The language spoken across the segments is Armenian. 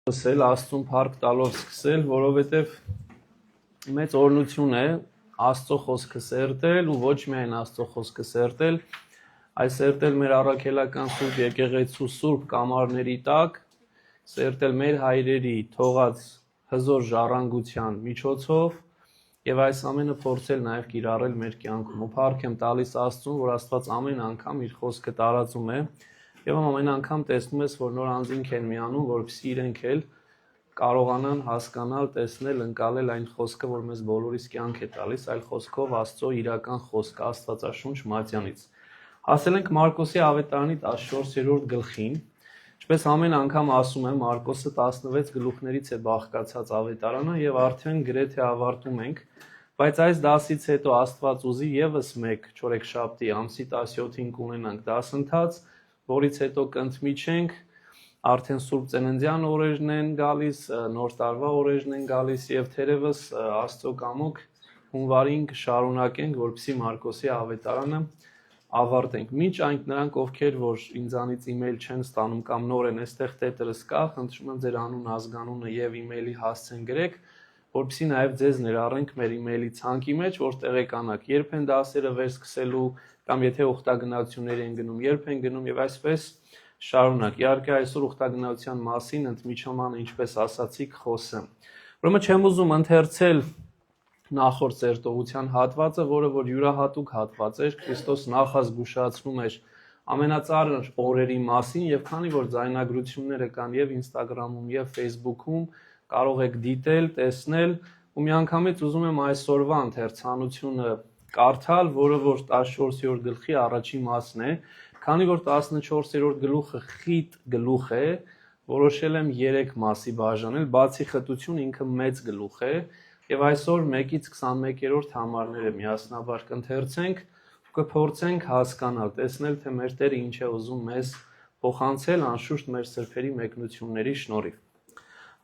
Սկսել, Աստծուն փառք տալով սկսել, որովհետև մեծ օրհնություն է Աստծո խոսքը սերտել ու ոչ միայն Աստծո խոսքը սերտել, այլ սերտել մեր առաքելական Սուրբ Եկեղեցու սուրբ կամարների տակ, սերտել մեր հայրերի թողած հզոր ժառանգության միջոցով եւ այս ամենը փորձել նաեւ կիրառել մեր կյանքում։ Ու փառք եմ տալիս Աստծուն, որ Աստված ամեն անգամ իր խոսքը տարածում է եւ ամեն անգամ տեսնում ես, որ նոր անձինք են միանում, որպեսզի իրենք էլ կարողանան հասկանալ, տեսնել, ընկալել այն խոսքը, որ մեզ բոլորիս կյանք է տալիս, այլ խոսքով Աստծո իրական խոսքը, Աստվածաշունչ Մատյանից։ Հասել ենք Մարկոսի ավետարանի 14-րդ գլխին, ինչպես ամեն անգամ ասում եմ, Մարկոսը 16 գլուխներից է բաղկացած ավետարանը եւ արդեն գրեթե ավարտում ենք, բայց այս դասից հետո Աստված ուզի եւս մեկ չորեքշաբթի ամսի 17-ին կունենանք դասընթաց, որից հետո կընդմիջենք, արդեն Սուրբ Ծննդյան օրերն են գալիս, Նոր տարվա օրերն են գալիս եւ թերևս Աստծո կամոք հունվարին կշարունակենք, որպեսզի Մարկոսի ավետարանը ավարտենք։ Մինչ այն նրանք, ովքեր որ ինձանից email չեն ստանում կամ նոր են, այստեղ տետրս կա, խնդրում եմ ձեր անուն, ազգանունը եւ email-ի հասցեն գրեք, որպեսզի նաեւ ձեզ ներառենք մեր email-ի ցանկի մեջ, որ տեղեկանաք, երբ են դասերը վերսկսելու կամ եթե ուխտագնացություններ են գնում, երբ են գնում եւ այսպես շարունակ։ Իհարկե այսօր ուխտագնացության մասին ընդմիջամանը, ինչպես ասացիք, խոսեմ։ Ուրեմն չեմ ուզում ընթերցել նախորդ ծերտողության հատվածը, որը որ յուրահատուկ հատված էր, Քրիստոս նախազգուշացնում էր ամենածառ օրերի մասին եւ քանի որ ձայնագրությունները կան եւ Instagram-ում եւ Facebook-ում, կարող եք դիտել, տեսնել ու միանգամից ուզում եմ այսօրվա ընթերցանությունը կարդալ, որը որ 14-րդ գլխի առաջին մասն է, քանի որ 14-րդ գլուխը խիտ գլուխ է, որոշել եմ 3 մասի բաժանել, բացի խտություն ինքը մեծ գլուխ է, եւ այսօր 1-ից 21-րդ համարները միասնաբար կընթերցենք ու կփորձենք հասկանալ, տեսնել, թե մեր Տերը ինչ է ուզում մեզ փոխանցել, անշուշտ մեր սրբերի մեկնությունների շնորհիվ։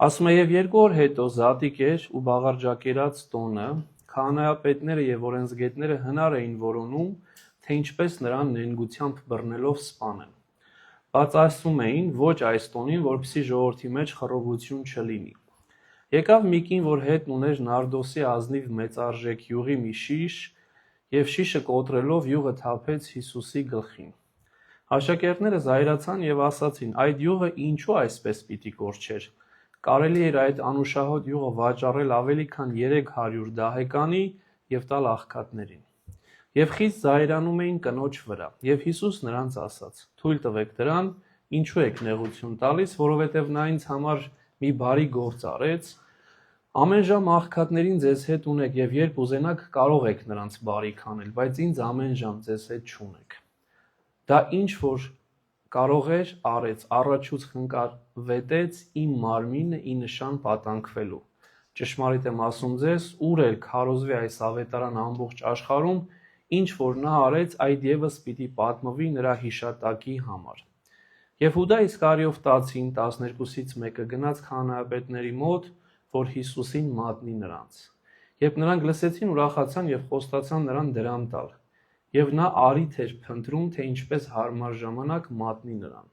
Ասում է, եւ 2 օր հետո զատիկ էր ու բաղարջակերած տոնը, քահանայապետները եւ օրենսգետները հնար էին որոնում, թե ինչպես նրան նենգությամբ բռնելով սպանեն։ Բայց ասում էին, ոչ այս տոնին, որպեսզի ժողովրդի մեջ խռովություն չլինի։ Եկավ մի կին, որ հետն ուներ նարդոսի ազնիվ մեծարժեք յուղի մի շիշ, եւ շիշը կոտրելով յուղը թափեց Հիսուսի գլխին։ Աշակերտները զայրացան եւ ասացին. այդ յուղը ինչու այսպես պիտի կորչեր։ Կարելի էր այդ անուշահոտ յուղը վաճառել ավելի քան 300 դահեկանի եւ տալ աղքատներին։ Եվ խիստ զայրանում էին կնոջ վրա, եւ Հիսուս նրանց ասաց. թույլ տվեք դրան, ինչու եք նեղություն տալիս, որովհետեւ նա ինձ համար մի բարի գործ արեց, ամեն ժամ աղքատներին ձեզ հետ ունեք եւ երբ ուզենաք կարող եք նրանց բարիք անել, բայց ինձ ամեն ժամ ձեզ հետ չունեք։ Դա ինչ որ կարող էր արեց, առաջուց խնկավետեց իմ մարմինը ի նշան պատանքվելու։ Ճշմարիտ եմ ասում ձեզ, ուր էլ քարոզվի այս ավետարան ամբողջ աշխարհում, ինչ որ նա արեց, այդ եւս պիտի պատմվի նրա հիշատակի համար։ Եվ Հուդա Իսկարիովտացին 12-ից մեկը գնաց քահանայապետների մոտ, որ Հիսուսին մատնի նրանց։ Երբ նրանք լսեցին, ուրախացան եւ խոստացան նրան դրամ տալ։ Եվ նա արիթ էր փնտրում, թե ինչպես հարմար ժամանակ մատնի նրան։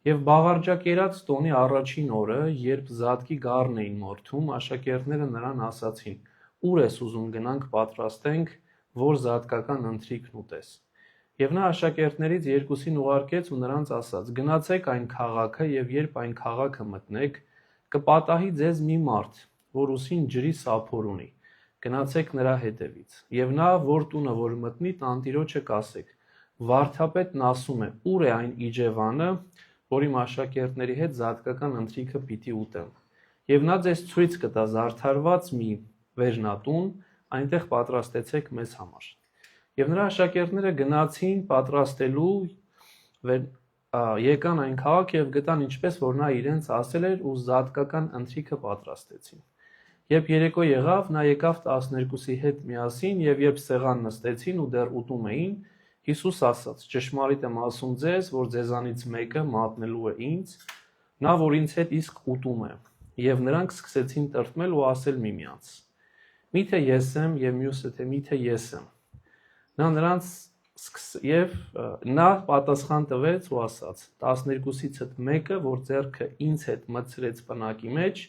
Եվ բաղարջակերած տոնի առաջին օրը, երբ զատկի գառն էին մորթում, աշակերտները նրան ասացին. ուր ես ուզում գնանք պատրաստենք, որ զատկական ընթրիքն ուտես։ Եվ նա աշակերտներից 2-ին ուղարկեց ու նրանց ասաց. գնացեք այն քաղաքը եւ երբ այն քաղաքը մտնեք, կպատահի ձեզ մի մարդ, որ ուսին ջրի սափոր ունի, գնացեք նրա հետևից, եւ նա որ տունը որ մտնի, տանտիրոջը կասեք. վարդապետն ասում է, ուր է այն իջևանը, որ իմ աշակերտների հետ զատկական ընթրիքը պիտի ուտեմ, եւ նա ձեզ ցույց կտա զարդարված մի վերնատուն, այնտեղ պատրաստեցեք մեզ համար։ Եվ նրա աշակերտները գնացին պատրաստելու, եկան այն քաղաք եւ գտան ինչպես որ նա իրենց ասել էր ու զատկական ընթրիքը պատրաստեցին։ Երբ երեկո եղավ, նա եկավ 12-ի հետ միասին եւ երբ սեղան նստեցին ու դեռ ուտում էին, Հիսուս ասաց. ճշմարիտ եմ ասում ձեզ, որ ձեզանից մեկը մատնելու է ինձ, նա որ ինձ հետ իսկ ուտում է։ Եվ նրանք սկսեցին տրտմել ու ասել միմյանց. միթե ես եմ եւ մյուսը թե միթե ես եմ։ Նա նրանց Եվ նա պատասխան տվեց ու ասաց. 12-ից մեկը, որ ձեռքը ինձ հետ մտցրեց պնակի մեջ,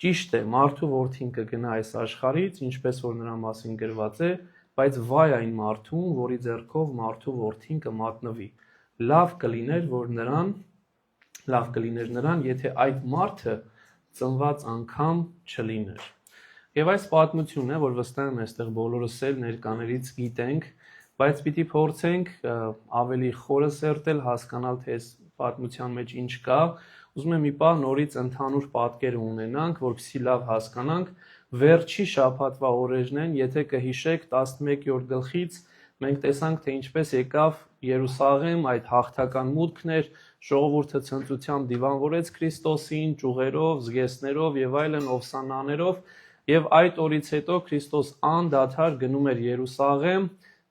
ճիշտ է, մարդու որդին կգնա այս աշխարհից, ինչպես որ նրա մասին գրված է, բայց վայ այն մարդուն, որի ձեռքով մարդու որդին կմատնվի։ Լավ կլիներ նրան, եթե այդ մարդը ծնված անգամ չլիներ։ Եվ այս պատմությունն է, որ վստահ եմ այստեղ բոլորս էլ ներկաներից գիտենք, բայց պիտի փորձենք ավելի խորհրդել հասկանալ, թե այս պատմության մեջ ինչ կա։ Ուզում եմ մի պահ նորից ընդհանուր պատկերը ունենանք, որպեսզի լավ հասկանանք։ Վերջի շաբաթվա օրերն են, եթե կհիշեք 11-րդ գլխից մենք տեսանք, թե ինչպես եկավ Երուսաղեմ, այդ հաղթական մուտքն էր, ժողովուրդը ցնծությամբ դիվանվորեց Քրիստոսին, ճյուղերով, զգեստներով եւ այլն ովսանաներով, եւ այդ օրից հետո Քրիստոս անդադար գնում էր Երուսաղեմ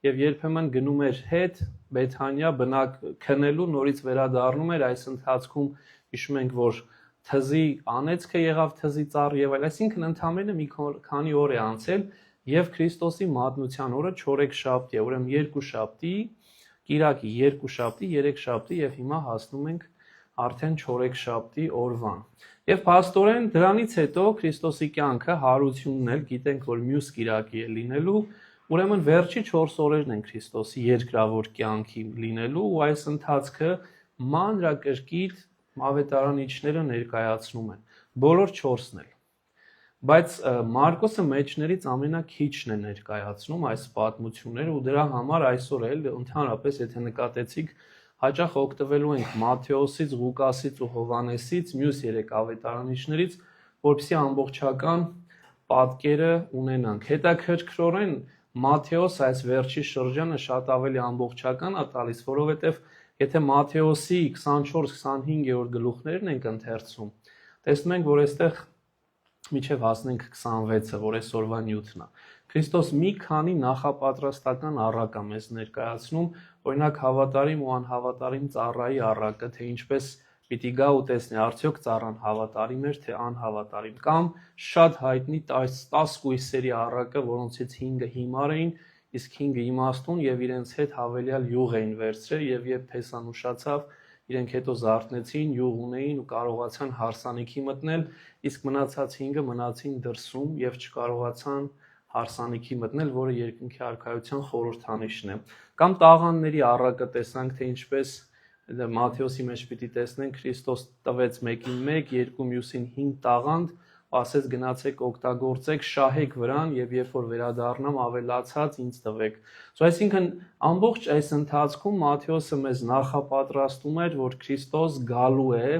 եւ երբեմն գնում էր հետ Բեթանիա բնակ քնելու, նորից վերադառնում էր, այս ընթացքում հիշում ենք, որ թզի անեծքը եղավ թզի ծառ եւ այլ, այսինքն ընդամենը մի քանի օր է անցել եւ Քրիստոսի մատնության օրը չորեքշաբթի է, ուրեմն երկու շաբթի, Կիրակի, երկու շաբթի, երեք շաբթի եւ հիմա հասնում ենք արդեն չորեքշաբթի օրվան։ Եվ փաստորեն դրանից հետո Քրիստոսի կյանքը հարությունն էլ գիտենք, որ մյուս Կիրակի է լինելու, ուրեմն վերջի 4 օրերն են Քրիստոսի երկրավոր կյանքի լինելու ու այս ընթացքը մանրակրկիտ ավետարանիչները ներկայացնում են, բոլոր 4-ն էլ։ Բայց Մարկոսը մեջներից ամենաքիչն է ներկայացնում այս պատմությունները ու դրա համար այսօր էլ ընդհանրապես եթե նկատեցիք հաճախ օգտվելու ենք Մատթեոսից, Ղուկասից ու Հովհաննեսից, մյուս 3 ավետարանիչներից, որպեսզի ամբողջական պատկերը ունենանք։ Հետաքրքրորեն Մատթեոս այս վերջի շրջանը շատ ավելի ամբողջական է տալիս, որովհետև եթե Մատթեոսի 24-25-րդ գլուխներն ենք ընթերցում, տեսնում ենք, որ այստեղ միջև հասնենք 26-ը, որ այսօրվա նյութն է։ Քրիստոս մի քանի նախապատրաստական առակ է մեզ ներկայացնում, օրինակ հավատարիմ ու անհավատարիմ ծառայի առակը, թե ինչպես պիտի գա ու տեսնի, արդյոք ծառան հավատարիմ էր, թե անհավատարիմ, կամ շատ հայտնի 10 կույսերի առակը, որոնցից 5-ը հիմար էին, իսկ 5-ը իմաստուն եւ իրենց հետ հավելյալ յուղ էին վերցրել եւ երբ Փեսան ուշացավ, իրենք հետո զարթնեցին, յուղ ունեին ու կարողացան հարսանիքի մտնել, իսկ մնացած 5-ը մնացին դրսում եւ չկարողացան հարսանիքի մտնել, որը երկնքի արքայության խորհրդանիշն է։ Կամ տաղանդների առակը տեսանք, թե ինչպես Մատթեոսի մեջ պիտի տեսնենք, Քրիստոս տվեց մեկին 1, երկու մյուսին 5 տաղանդ, ասեց գնացեք օգտագործեք, շահեք վրան եւ երբ որ վերադառնամ ավելացած ինձ տվեք։ Այսինքն ամբողջ այս ընթացքում Մատթեոսը մեզ նախապատրաստում էր, որ Քրիստոս գալու է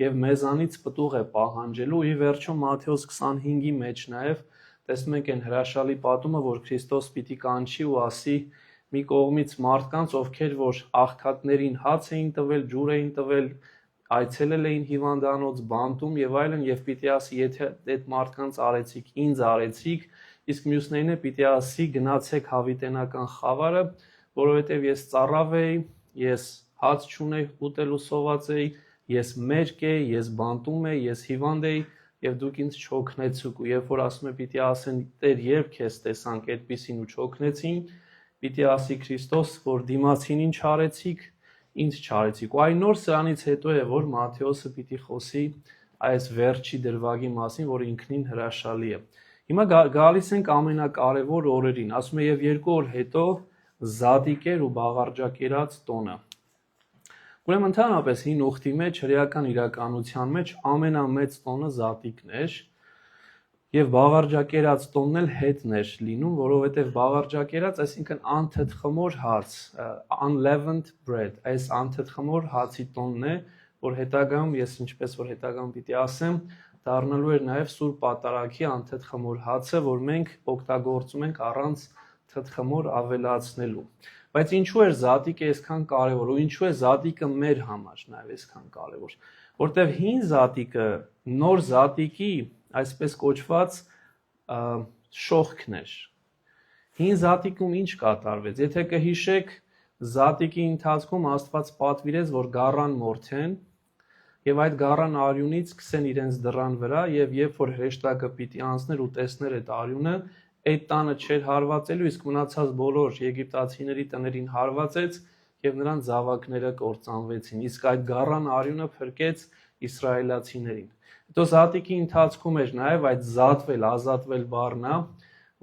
եւ մեզանից պտուղ է պահանջելու, ի վերջո Մատթեոս 25-ի մեջ նաեւ տեսնում ենք այն հրաշալի պատումը, որ Քրիստոս պիտի կանչի ու ասի մի կողմից մարդկանց, ովքեր որ աղքատներին հաց էին տվել, ջուր էին տվել, այցելել էին հիվանդանոց, բանտում եւ այլն եւ պիտի ասի, եթե այդ մարդկանց արեցիք, ինձ արեցիք, իսկ մյուսներին է պիտի ասի գնացեք հավիտենական խավարը, որովհետեւ ես ծառավ էի, ես հաց չունեի, ուտելու սոված էի, ես մերկ էի, ես բանտում էի, ես հիվանդ էի եւ դուք ինձ չօգնեցուք ու երբ որ ասում է պիտի ասեն Տեր երբ քեզ տեսանք այդպիսին ու չօգնեցին, պիտի ասի Քրիստոս, որ դիմացին ինչ արեցիք, ինձ չարեցիք։ Ու այն նոր սրանից հետո է, որ Մատթեոսը պիտի խոսի այս վերջի դրվագի մասին, որը ինքնին հրաշալի է։ Հիմա գալիս ենք ամենակարևոր օրերին, ասում է եւ 2 օր հետո Զադիկեր ու Բաղարջակերած տոնը։ Ուրեմն ընդհանրապես հին ուխտի մեջ, հրեական իրականության մեջ ամենամեծ տոնը Զատիկն էր եւ Բաղարջակերած տոնն էլ հետն էր լինում, որովհետեւ Բաղարջակերած, այսինքն անթթխմոր հաց, unleavened bread, այս անթթխմոր հացի տոնն է, որ հետագայում ես ինչպես որ հետագայում պիտի ասեմ, դառնալու էր նաեւ Սուրբ Պատարագի անթթխմոր հացը, որ մենք օգտագործում ենք առանց թթխմոր ավելացնելու։ Բայց ինչու էր Զատիկը այսքան կարևոր ու ինչու է Զատիկը մեր համար նաև այսքան կարևոր, որտեղ հին Զատիկը նոր Զատիկի այսպես կոչված շողքն էր։ Հին Զատիկում ինչ կատարվեց։ Եթե կհիշեք, Զատիկի ընթացքում Աստված պատվիրեց, որ գառան մորթեն եւ այդ գառան արյունից քսեն իրենց դռան վրա եւ երբ որ հրեշտակը պիտի անցներ ու տեսներ այդ արյունը, այդ տանը չէր հարվածելու, իսկ մնացած բոլոր եգիպտացիների տներին հարվածեց եւ նրանց զավակները կործանվեցին, իսկ այդ գառան արյունը փրկեց իսրայելացիներին։ Հետո զատիկի ընթացքում էր նաեւ այդ զատվել, ազատվել բառնա,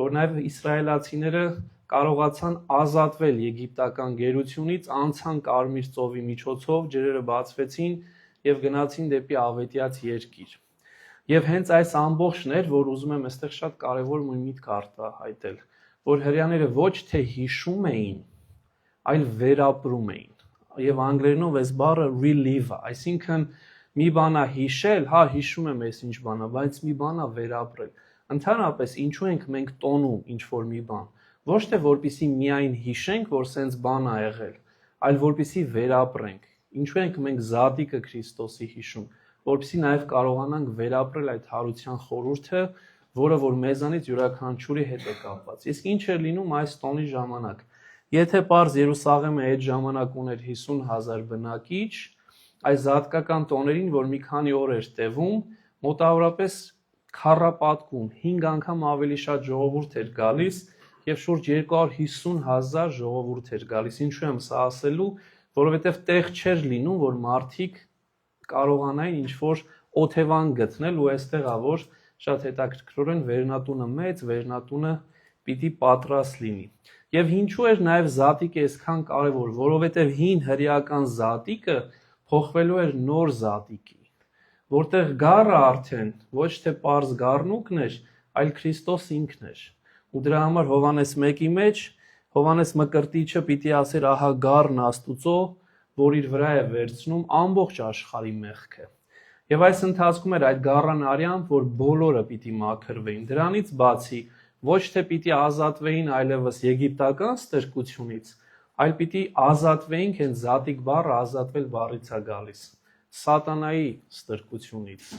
որ նաեւ իսրայելացիները կարողացան ազատվել եգիպտական գերությունից, անցան Կարմիր ծովի միջոցով, ջրերը բացվեցին եւ գնացին դեպի ավետյաց երկիր։ Եվ հենց այս ամբողջն էր, որ ուզում եմ այստեղ շատ կարևոր մի միտք արտահայտել, որ հрьяաները ոչ թե հիշում էին, այլ վերապրում էին։ Եվ անգլերենով այս բառը relive, այսինքն մի բանա հիշել, հա հիշում եմ այս ինչ բանա, բայց մի բանա վերապրել։ Ընդհանրապես ինչու ենք մենք տոնում ինչ որ մի բան, ոչ թե որպեսզի միայն հիշենք, որ սենց բան ա եղել, այլ որպեսզի վերապրենք։ Ինչու ենք մենք զատիկը Քրիստոսի հիշում, որպեսզի նաև կարողանանք վերապրել այդ հարության խորհուրդը, որը որ մեզանից յուրաքանչյուրի հետ է կապված։ Իսկ ինչ էր լինում այս տոնի ժամանակ։ Եթե պարզ Երուսաղեմը այդ ժամանակ ուներ 50,000 բնակիչ, այս զատկական տոներին, որ մի քանի օր էր տևում, մոտավորապես քառապատկում 5 անգամ ավելի շատ ժողովուրդ էր գալիս եւ շուրջ 250,000 ժողովուրդ էր գալիս։ Ինչու եմ սա ասելու, որովհետեւ տեղ չէր լինում, որ մարդիկ կարողանային ինչ-որ օթևան գտնել ու այստեղ ա որ շատ հետաքրքրորեն վերնատունը մեծ, վերնատունը պիտի պատրաստ լինի։ Եվ ինչու էր նաև զատիկը այսքան կարևոր, որովհետև հին հրեական զատիկը փոխվելու էր նոր զատիկի, որտեղ գառը արդեն ոչ թե պարզ գառնուկն էր, այլ Քրիստոս ինքն էր։ Ու դրա համար Հովհաննես 1-ի մեջ Հովհաննես Մկրտիչը պիտի ասեր ահա գառն Աստուծո, որ իր վրա է վերցնում ամբողջ աշխարհի մեղքը։ Եվ այս ընթացքում էր այդ գառան արյամբ, որ բոլորը պիտի մաքրվեին։ Դրանից բացի ոչ թե պիտի ազատվեին այլևս եգիպտական ստրկությունից, այլ պիտի ազատվեին, հենց զատիկ բառը ազատվել բառից է գալիս, սատանայի ստրկությունից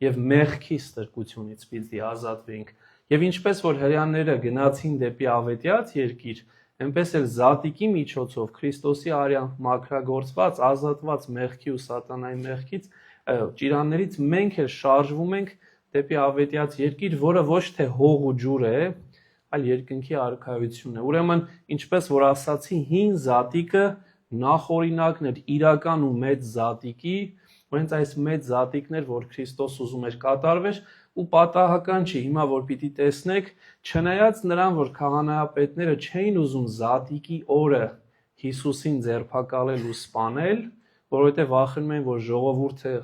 եւ մեղքի ստրկությունից պիտի ազատվեինք։ Եվ ինչպես որ հрьяաները գնացին դեպի ավետյաց երկիր, այնպես էլ զատիկի միջոցով Քրիստոսի արյամբ մաքրագործված, ազատված մեղքի ու սատանայի մեղքից, ճիրաններից մենք էլ շարժվում ենք դեպի ավետյաց երկիր, որը ոչ թե հող ու ջուր է, այլ երկնքի արքայությունն է։ Ուրեմն, ինչպես որ ասացի, հին զատիկը նախօրինակն էր իրական ու մեծ զատիկի, որ հենց այս մեծ զատիկն էր, որ Քրիստոս ուզում էր կատարվեր, ու պատահական չի հիմա որ պիտի տեսնեք, չնայած նրան, որ քահանայապետները չէին ուզում զատիկի օրը Հիսուսին ձերբակալել ու սպանել, որովհետև վախենում էին, որ ժողովուրդը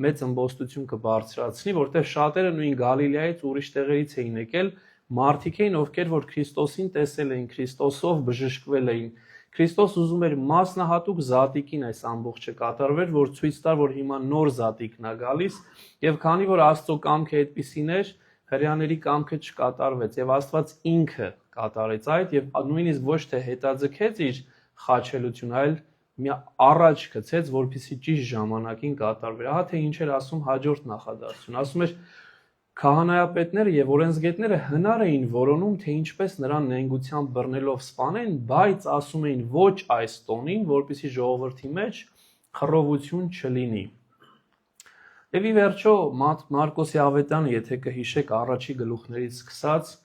մեծ ըմբոստություն կբարձրացնի, որտեղ շատերը նույն Գալիլեայից ուրիշ տեղերից էին եկել, մարդիկ էին, ովքեր որ Քրիստոսին տեսել էին, Քրիստոսով բժշկվել էին։ Քրիստոս ուզում էր մասնահատուկ զատիկին այս ամբողջը կատարվեր, որ ցույց տար, որ հիմա նոր զատիկն է գալիս, եւ քանի որ Աստծո կամքը այդպիսին էր, հрьяաների կամքը չկատարվեց, եւ Աստված ինքը կատարեց այդ եւ նույնիսկ ոչ թե հետաձգեց իր խաչելություն, այլ մի առաջ գցեց, որպեսզի ճիշտ ժամանակին կատարվեր։ Ահա թե ինչ էր ասում հաջորդ նախադասություն։ Ասում էր քահանայապետները եւ օրենսգետները հնար էին որոնում, թե ինչպես նրան նենգությամբ բռնելով սպանեն, բայց ասում էին ոչ այս տոնին, որպեսզի ժողովրդի մեջ խռովություն չլինի։ Եվ ի վերջո Մարկոսի ավետարանը, եթե կհիշեք առաջի գլուխներից սկսած,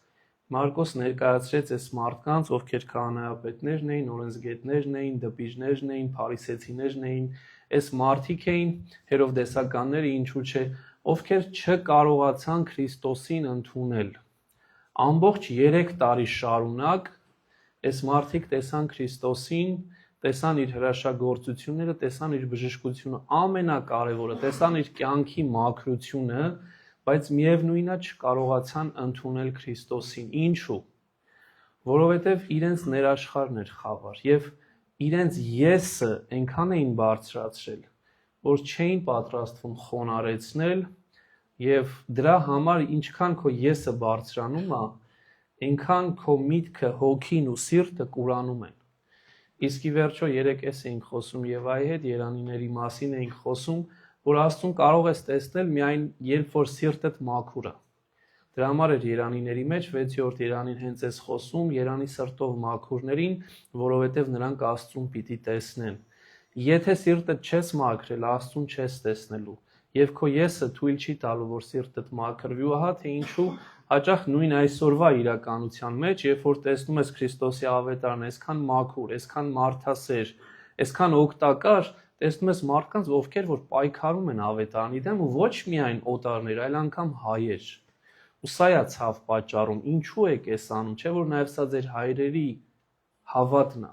Մարկոս ներկայացրեց այս մարդկանց, ովքեր քահանայապետներն էին, օրենսգետներն էին, դպիժներն էին, փարիսեցիներն էին, այս մարդիկ էին, հերովդեսականները, ինչու՞ չէ, ովքեր չկարողացան Քրիստոսին ընդունել։ Ամբողջ 3 տարի շարունակ այս մարդիկ տեսան Քրիստոսին, տեսան իր հրաշագործությունները, տեսան իր բժշկությունը, ամենակարևորը, տեսան իր կյանքի մաքրությունը, բայց միևնույնն է չկարողացան ընդունել Քրիստոսին։ Ինչու՞։ Որովհետև իրենց ներաշխարհն էր խավար եւ իրենց եսը այնքան էին բարձրացրել, որ չէին պատրաստվում խոնարեցնել եւ դրա համար ինչքան քո եսը բարձրանում է, այնքան քո միտքը, հոգին ու սիրտը կուրանում են։ Իսկ ի վերջո երեք էինք խոսում Եվայի հետ, երանիների մասին էինք խոսում, որ Աստծուն կարող ես տեսնել միայն երբ որ սիրտդ մաքուր է։ Դրա համար էր երանիների մեջ 6-րդ երանին հենց էս խոսում, երանի սրտով մաքուրներին, որովհետև նրանք Աստծուն պիտի տեսնեն։ Եթե սիրտդ չես մաքրել, Աստծուն չես տեսնելու։ Եվ քո եսը թույլ չի տալու, որ սիրտդ մաքրվի ու ահա թե ինչու հաճախ նույն այսօրվա իրականության մեջ, երբ որ տեսնում ես Քրիստոսի ավետարանը, այսքան մաքուր, այսքան մարդասեր, այսքան օգտակար, տեսնում ես մարդկանց, ովքեր որ պայքարում են ավետարանի դեմ ու ոչ միայն օտարներ, այլ անգամ հայեր։ Ու սա է ցավ պատճառում, ինչու եք էս անում, չէ՞ որ նաև սա ձեր հայրերի հավատն է։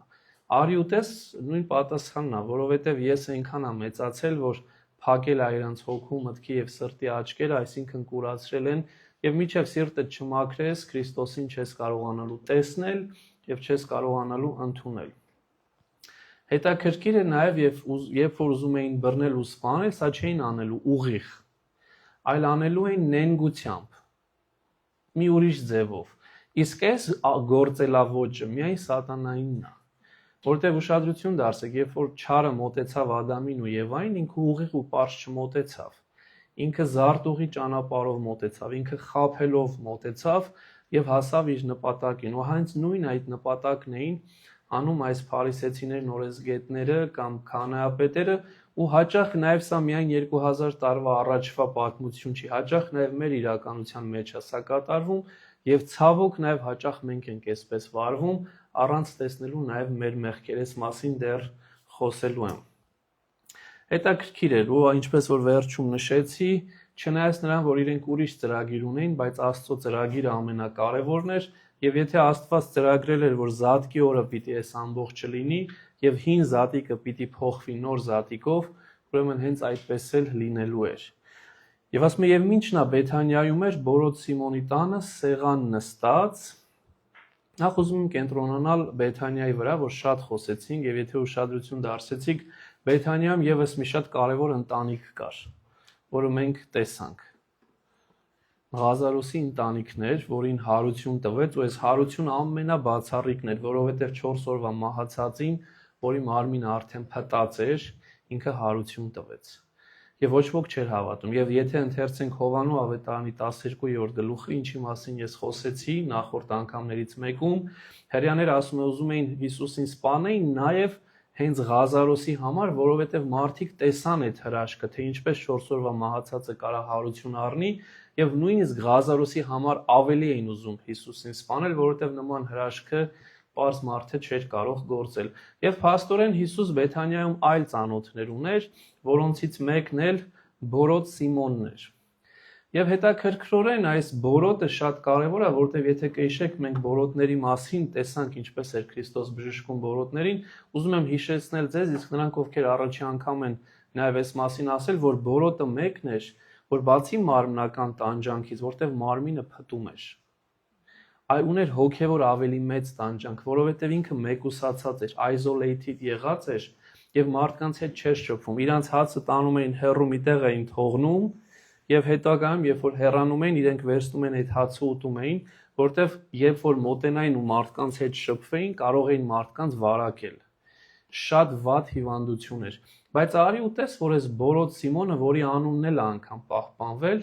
Արի ու տես նույն պատասխանն է, որովհետև ես այնքան եմ մեծացել, որ փակել է իրանց հոգու, մտքի եւ սրտի աչքերը, այսինքն կուրացրել են եւ միջև սիրտը չմաքրես, Քրիստոսին չես կարողանալու տեսնել եւ չես կարողանալու ընդունել։ Հետաքրքիր է նաեւ երբ որ ուզում էին բռնել ու սպանել, սա չէին անելու ուղիղ, այլ անելու էին նենգությամբ, մի ուրիշ ձևով։ Իսկ այս գործելավոճը միայն սատանայինն է։ Որտեւ ուշադրություն դարձեք, երբ որ չարը մոտեցավ Ադամին ու Եվային, ինքը ուղիղ ու պարզ չմոտեցավ։ Ինքը զարտուղի ճանապարհով մոտեցավ, ինքը խաբելով մոտեցավ եւ հասավ իր նպատակին։ Ու հենց նույն այդ նպատակն էին անում այս փարիսեցիներն, օրենսգետները կամ քահանայապետերը, ու հաճախ նաեւ սա միայն 2000 տարվա առաջվա պատմություն չի, հաճախ նաեւ մեր իրականության մեջ է սա կատարվում եւ ցավոք նաեւ հաճախ մենք ենք այսպես վարվում, առանց տեսնելու նաև մեր մեղքերես մասին դեռ խոսելու եմ։ Հետաքրքիր էր, ու ինչպես որ վերջում նշեցի, չնայած նրան, որ իրենք ուրիշ ծրագիր ունեին, բայց Աստծո ծրագիրը ամենակարևորն էր, եւ եթե Աստված ծրագրել էր, որ Զատկի օրը պիտի այս ամբողջը լինի, եւ հին Զատիկը պիտի փոխվի նոր Զատիկով, ուրեմն հենց այդպես էլ լինելու էր։ Եվ ասում եմ, եւ ինչն է Բեթանիայում էր, Բորոտ Սիմոնի տանը սեղան նստած։ Նախ ուզում եմ կենտրոնանալ Բեթանիայի վրա, որ շատ խոսեցինք, եւ եթե ուշադրություն դարձեցիք, Բեթանիայում եւս մի շատ կարևոր ընտանիք կար, որը մենք տեսանք։ Ղազարոսի ընտանիքն էր, որին հարություն տվեց, ու այս հարությունը ամենաբացառիկն էր, որովհետեւ 4 օրվա մահացածին, որի մարմինը արդեն փտած էր, ինքը հարություն տվեց։ Եվ ոչ ոք չէր հավատում։ Եվ եթե ընթերցենք Հովանու ավետարանի 12-րդ գլուխը, ինչի մասին ես խոսեցի նախորդ անգամներից մեկում, հрьяաները ասում են ուզում էին Հիսուսին սպանեին նաև հենց Ղազարոսի համար, որովհետև մարդիկ տեսան այդ հրաշքը, թե ինչպես 4 օրվա մահացածը կարա հարություն առնի, եւ նույնիսկ Ղազարոսի համար ավելի էին ուզում Հիսուսին սպանել, որովհետև նման հրաշքը պարզ մարդը չէր կարող գործել։ Եվ փաստորեն Հիսուս Բեթանիայում այլ ծանոթներ ուներ, որոնցից մեկն էլ Բորոտ Սիմոնն էր։ Եվ հետաքրքրորեն այս Բորոտը շատ կարևոր է, որտեղ եթե կհիշեք, մենք Բորոտների մասին տեսանք ինչպես էր Քրիստոս բժշկում Բորոտներին, ուզում եմ հիշեցնել ձեզ, իսկ նրանք ովքեր առաջի անգամ են նաև այս մասին ասել, որ Բորոտը մեկն էր, որ բացի մարմնական տանջանքից, որտեղ մարմինը փտում էր, այլ ուներ հոգևոր ավելի մեծ տանջանք, որովհետև ինքը մեկուսացած էր, isolated եղած էր եւ մարդկանց հետ չէր շփվում։ Իրանց հացը տանում էին հեռու մի տեղ էին թողնում եւ հետագայում, երբ որ հեռանում էին, իրենք վերցնում են այդ հացը ուտում էին, որտեվ երբ որ մոտենային ու մարդկանց հետ շփվեին, կարող էին մարդկանց վարակել։ Շատ վատ հիվանդություն էր։ Բայց արի ու տես, որ այս Բորոտ Սիմոնը, որի անունն էլ անգամ պահպանվել,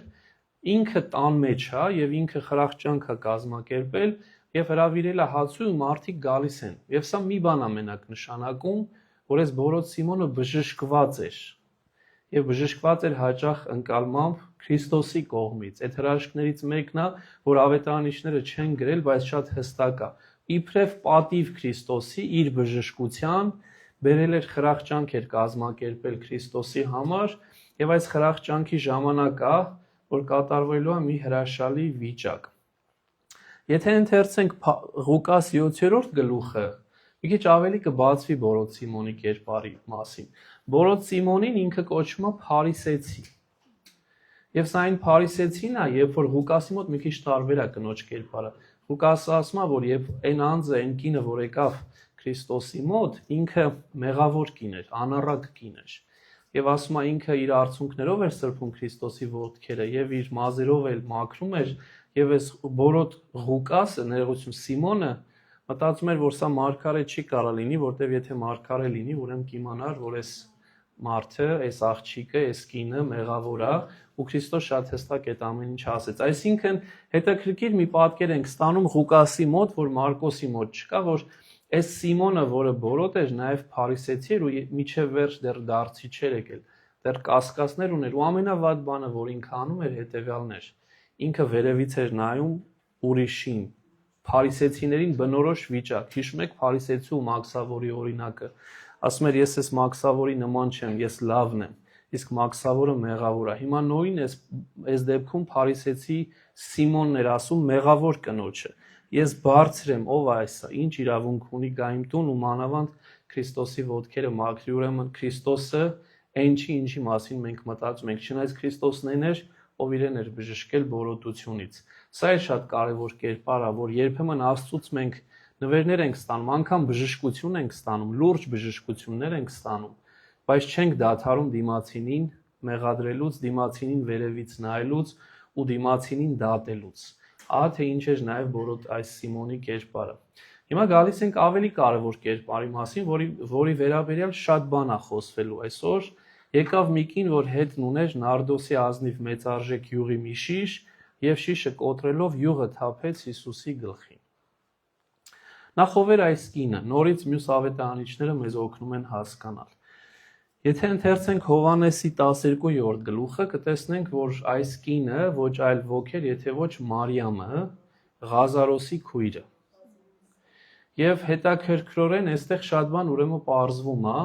ինքը տան մեջ է եւ ինքը խրախճանք է կազմակերպել եւ հրավիրել է հացու ու մարդիկ գալիս են։ Եվ սա մի բան է մենակ նշանակում, որ այս Բորոտ Սիմոնը բժշկված էր։ Եվ բժշկված էր հաճախ ընկալմամբ Քրիստոսի կողմից։ Այդ հրաշքներից մեկն է, որ ավետարանիչները չեն գրել, բայց շատ հստակ է։ Իբրև պատիվ Քրիստոսի իր բժշկության բերել էր խրախճանք էր կազմակերպել Քրիստոսի համար, եւ այս խրախճանքի ժամանակ է, որ կատարվելու է մի հրաշալի վիճակ։ Եթե ընթերցենք Ղուկաս 7-րդ գլուխը, մի քիչ ավելի կբացվի Բորոտ Սիմոնի կերպարի մասին։ Բորոտ Սիմոնին ինքը կոչվում է Փարիսեցի։ Եվ սա այն Փարիսեցին է, երբ որ Ղուկասի մոտ մի քիչ տարբեր է կնոջ կերպարը։ Ղուկասը ասում է, որ երբ այն անձը, այն կինը, որ եկավ Քրիստոսի մոտ, ինքը մեղավոր կին էր, անառակ կին էր։ Եվ ասում է ինքը իր արցունքներով էր սրբում Քրիստոսի ոտքերը եւ իր մազերով էլ մաքրում էր, եւ այս Բորոտ Ղուկասը, ներողություն, Սիմոնը մտածում էր, որ սա մարգարե չի կարա լինի, որտեվ եթե մարգարե լինի, ուրեմն կիմանար, որ այս մարդը, այս աղջիկը, այս կինը մեղավոր է, ու Քրիստոս շատ հստակ այդ ամեն ինչ ասեց։ Այսինքն հետաքրքիր մի պատկեր ենք ստանում Ղուկասի մոտ, որ Մարկոսի մոտ չկա, որ այս Սիմոնը, որը Բորոտ էր, նաև Փարիսեցի էր ու միջև վերջ դեռ դարձի չէր եկել։ դեռ կասկածներ ուներ ու ամենավատ բանը, որ ինքը անում էր, հետևյալն էր։ Ինքը վերևից էր նայում ուրիշին, փարիսեցիներին բնորոշ վիճակ։ Հիշում եք փարիսեցու մաքսավորի օրինակը։ Ասում էր, ես էս մաքսավորի նման չեմ, ես լավն եմ, իսկ մաքսավորը մեղավոր է։ Հիմա նույն այս դեպքում փարիսեցի Սիմոնն էր ասում մեղավոր կնոջը։ Ես բարձր եմ, ով է այսա, ինչ իրավունք ունի գա իմ տուն ու մանավանդ Քրիստոսի ոտքերը մաքրի, ուրեմն Քրիստոսը այն չի, ինչի մասին մենք մտածում ենք, չնայած Քրիստոսն այն էր, ով իրեն էր բժշկել բորոտությունից։ Սա է շատ կարևոր կերպար, որ երբեմն Աստծուց մենք նվերներ ենք ստանում, անգամ բժշկություն ենք ստանում, լուրջ բժշկություններ ենք ստանում, բայց չենք դադարում դիմացինին մեղադրելուց, դիմացինին վերևից նայելուց ու դիմացինին դատելուց։ Ահա թե ինչ էր նաև այս Սիմոնի կերպարը։ Հիմա գալիս ենք ավելի կարևոր կերպարի մասին, որի վերաբերյալ շատ բան է խոսվելու այսօր։ Եկավ մի կին, որ հետն ուներ նարդոսի ազնիվ մեծարժեք յուղի մի շիշ եւ շիշը կոտրելով յուղը թափեց Հիսուսի գլխին։ Նախ ով էր այս կինը, նորից մյուս ավետարանիչները մեզ օգնում են հասկանալ։ Եթե ընթերցենք Հովհաննեսի 12-րդ գլուխը, կտեսնենք, որ այս կինը ոչ այլ ոք էր, եթե ոչ Մարիամը, Ղազարոսի քույրը։ Եվ հետաքրքրորեն այստեղ շատ բան ուրեմն պարզվում է,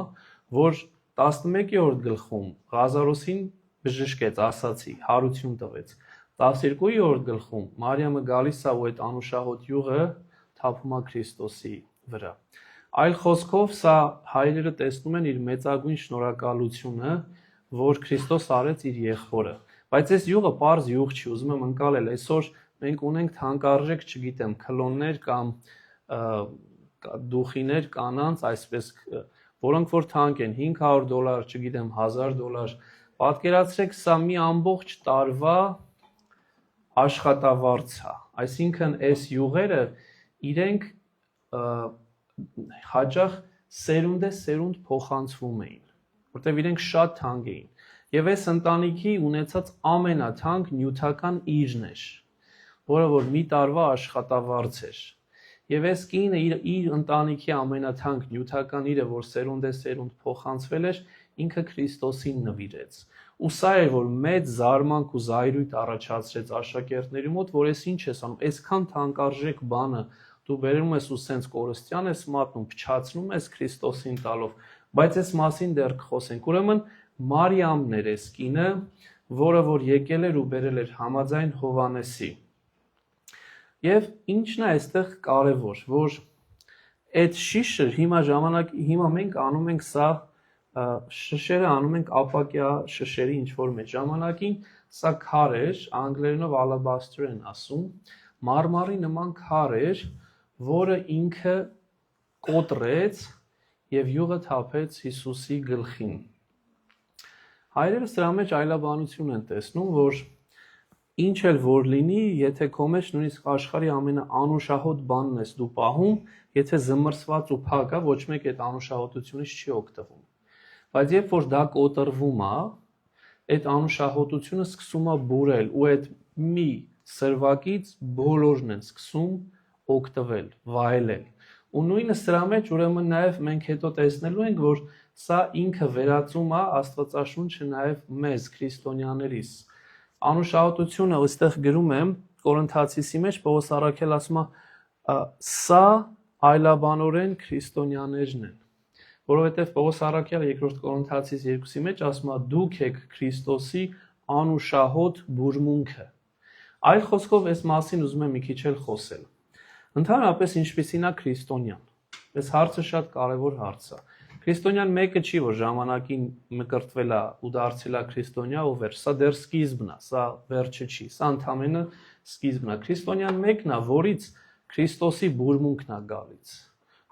որ 11-րդ գլխում Ղազարոսին բժշկեց, ասացի, հարություն տվեց։ 12-րդ գլխում Մարիամը գալիս է ու այդ անուշահոտ յուղը թափում է Քրիստոսի վրա։ Այլ խոսքով սա հայրերը տեսնում են իր մեծագույն շնորհակալությունը, որ Քրիստոս արեց իր եղբորը։ Բայց այս յուղը պարզ յուղ չի, ուզում եմ ընկալել, այսօր մենք ունենք թանկարժեք, չգիտեմ, քլոններ կամ դուխիներ կանանց, այսպես, որոնք որ թանկ են $500, չգիտեմ, $1000։ Պատկերացրեք, սա մի ամբողջ տարվա աշխատավարձ է։ Այսինքն այս յուղերը իրենք հաճախ սերունդ փոխանցվում էին, որտեղ իրենք շատ թանկ էին։ Եվ այս ընտանիքի ունեցած ամենաթանկ նյութական իրն էր, որը որ մի տարվա աշխատավարձ էր։ Եվ այս կինը իր ընտանիքի ամենաթանկ նյութական իրը, որ սերունդ փոխանցվել էր, ինքը Քրիստոսին նվիրեց։ Ու սա էր, որ մեծ զարմանք ու զայրույթ առաջացրեց աշակերտների մոտ, որ այս ինչ ես անում, այսքան թանկարժեք բանը դու բերում ես ու սենց կորստյան ես մատնում, փչացնում ես Քրիստոսին տալով, բայց այս մասին դեռ կխոսենք։ Ուրեմն Մարիամն էր այս կինը, որը որ եկել էր ու բերել էր համաձայն Հովհաննեսի։ Եվ ինչն է այստեղ կարևոր, որ այդ շիշը հիմա մենք անում ենք սա շշերը անում ենք ապակյա շշերի ինչ-որ մեջ ժամանակին, սա քար էր, անգլերենով alabaster են ասում, մարմարի նման քար էր, որը ինքը կոտրեց եւ յուղը թափեց Հիսուսի գլխին։ Հայրերը սրա մեջ այլաբանություն են տեսնում, որ ինչ էլ որ լինի, եթե քո մեջ նույնիսկ աշխարհի ամենաանուշահոտ բանն ես դու պահում, եթե զմռսված ու փակ է, ոչ մեկ այդ անուշահոտությունից չի օգտվում։ Բայց երբ որ դա կոտրվում է, այդ անուշահոտությունը սկսում է բուրել ու այդ մի սրվակից բոլորն են սկսում օգտվել, վայելել։ Ու նույնը սրա մեջ ուրեմն նաև մենք հետո տեսնելու ենք, որ սա ինքը վերածում է Աստվածաշունչը նաև մեզ քրիստոնյաներիս։ Անուշահոտությունը այստեղ գրում եմ Կորինթացիցի մեջ Պողոս առաքյալ ասում է սա այլաբանորեն քրիստոնյաներն են, որովհետև Պողոս առաքյալը 2 Կորինթացիս 2-ի մեջ ասում է դուք եք Քրիստոսի անուշահոտ բուրմունքը։ Այլ խոսքով այս մասին ուզում եմ մի քիչ էլ խոսել։ Ընդհանրապես ինչպիսին է քրիստոնյան։ Այս հարցը շատ կարևոր հարց է։ Քրիստոնյան մեկը չի, որ ժամանակին մկրտվել է ու դարձել է քրիստոնյա ու վերջ։ Սա դեռ սկիզբն է, սա վերջը չի, սա ընդամենը սկիզբն է։ Քրիստոնյան մեկն է, որից Քրիստոսի բուրմունքն է գալիս,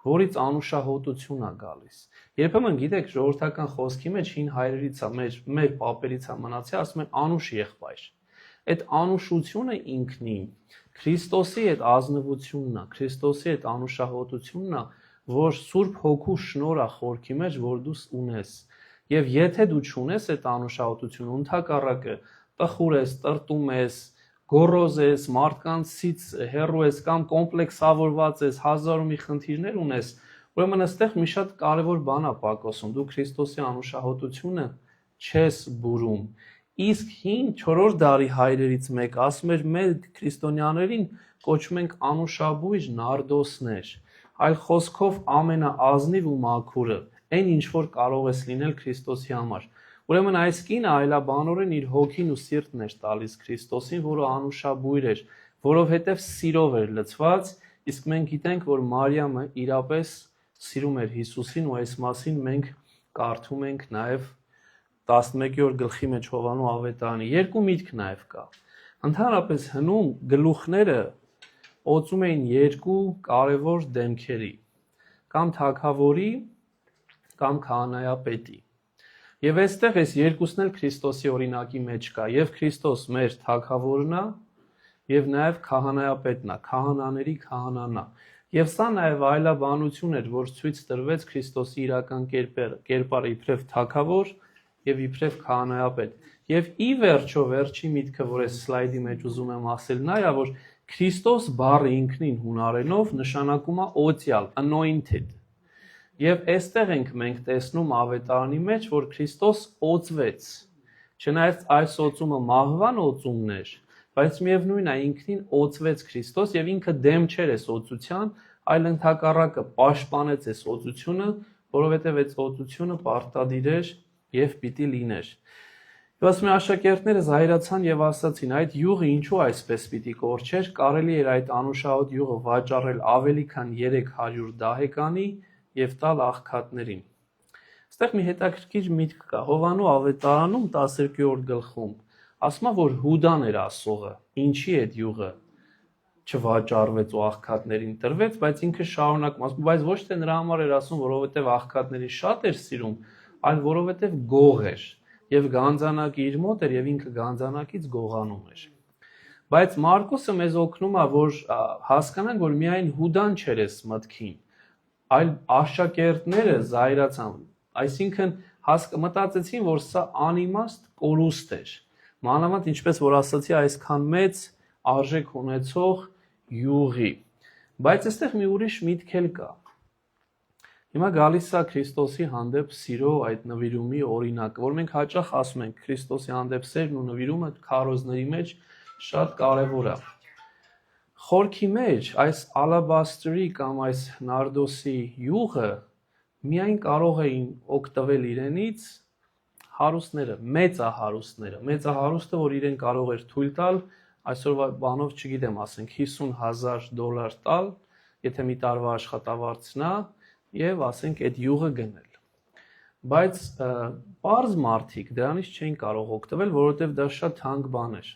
որից անուշահոտություն է գալիս։ Երբեմն գիտեք, ժողովրդական խոսքի մեջ հին հայրերից է, մեր պապերից է մնացել, ասում են անուշ եղբայր։ Այդ անուշությունը ինքնին Քրիստոսի այդ ազնվությունն է, Քրիստոսի այդ անուշահոտությունն է, որ Սուրբ Հոգու շնորհ է խորքի մեջ, որ դու ունես։ Եվ եթե դու չունես այդ անուշահոտությունը, ընդհակառակը տխուր ես, տրտում ես, գոռոզ ես, մարդկանցից հեռու ես կամ կոմպլեքսավորված ես, հազար ու մի խնդիրներ ունես, ուրեմն այստեղ մի շատ կարևոր բան է պակասում։ Դու Քրիստոսի անուշահոտությունը չես բուրում։ Իսկ 5-4 դարի հայրերից մեկը ասում էր մեր քրիստոնյաներին կոչում ենք անուշաբույր նարդոսներ, այլ խոսքով ամենաազնիվ ու մաքուրը, այն ինչ որ կարող ես լինել Քրիստոսի համար։ Ուրեմն այս կինը այլաբանորեն իր հոգին ու սիրտն էր տալիս Քրիստոսին, որը անուշաբույր էր, որովհետև սիրով էր լցված, իսկ մենք գիտենք, որ Մարիամը իրապես սիրում էր Հիսուսին, ու այս մասին մենք կարդում ենք նաև 11-րդ գլխի մեջ Հովհաննես ավետարանի։ Երկու միտք նաև կա։ Ընդհանրապես հնում գլուխները օծում էին երկու կարևոր դեմքերի, կամ թագավորի, կամ քահանայապետի։ Եվ այստեղ այս երկուսն էլ Քրիստոսի օրինակի մեջ կա, եւ Քրիստոս մեր թագավորն է, եւ նաեւ քահանայապետն է, քահանաների քահանան է։ Եվ սա նաեւ այլաբանություն էր, որ ցույց տրվեց Քրիստոսի իրական կերպարը իբրև թագավոր եւ իբրև քահանայապետ։ Եվ ի վերջո վերջի միտքը, որ այս սլայդի մեջ ուզում եմ ասել, նա է, որ Քրիստոս բառը ինքնին հունարենով նշանակում է օծյալ, anointed։ Եվ այստեղ ենք մենք տեսնում ավետարանի մեջ, որ Քրիստոս օծվեց։ Չնայած այս օծումը մահվան օծումն էր, բայց միևնույն է ինքնին օծվեց Քրիստոս եւ ինքը դեմ չէր այս օծության, այլ ընդհակառակը պաշտպանեց այս օծությունը, որովհետեւ այս օծությունը պարտադիր էր եւ պիտի լիներ։ Եվ ասում են աշակերտները զայրացան եւ ասացին, այդ յուղը ինչու այսպես պիտի կորչեր, կարելի էր այդ անուշահոտ յուղը վաճառել ավելի քան 300 դահեկանի եւ տալ աղքատներին։ Այստեղ մի հետաքրքիր միտք կա։ Հովհաննես ավետարանում 12-րդ գլխում ասում է, որ Հուդան էր ասողը, ինչի այդ յուղը չվաճառվեց ու աղքատներին տրվեց, բայց ինքը շարունակում ասում, բայց ոչ թե նրա համար էր ասում, որովհետեւ աղքատների շատ էր սիրում, այլ որովհետեւ գող էր եւ գանձանակը իր մոտ էր եւ ինքը գանձանակից գողանում էր։ Բայց Մարկոսը մեզ օգնում է, որ հասկանանք, որ միայն Հուդան չէր այս մտքին, այլ աշակերտները զայրացան, այսինքն մտածեցին, որ սա անիմաստ կորուստ էր, մանավանդ ինչպես որ ասացի, այսքան մեծ արժեք ունեցող յուղի, բայց այստեղ մի ուրիշ միտք էլ կա։ Հիմա գալիս է Քրիստոսի հանդեպ սիրո այդ նվիրումի օրինակը, որ մենք հաճախ ասում ենք Քրիստոսի հանդեպ սերն ու նվիրումը քարոզների մեջ շատ կարևոր է։ Խորքի մեջ այս ալաբաստրի կամ այս նարդոսի յուղը միայն կարող էին օգտվել իրենից հարուստները, մեծահարուստը, որ իրեն կարող էր թույլ տալ, այսօրվա բանով չգիտեմ, ասենք $50,000 տալ, եթե մի տարվա աշխատավարձն է, եւ ասենք այդ յուղը գնել։ Բայց պարզ մարդիկ դրանից չէին կարող օգտվել, որովհետեւ դա շատ թանկ բան էր։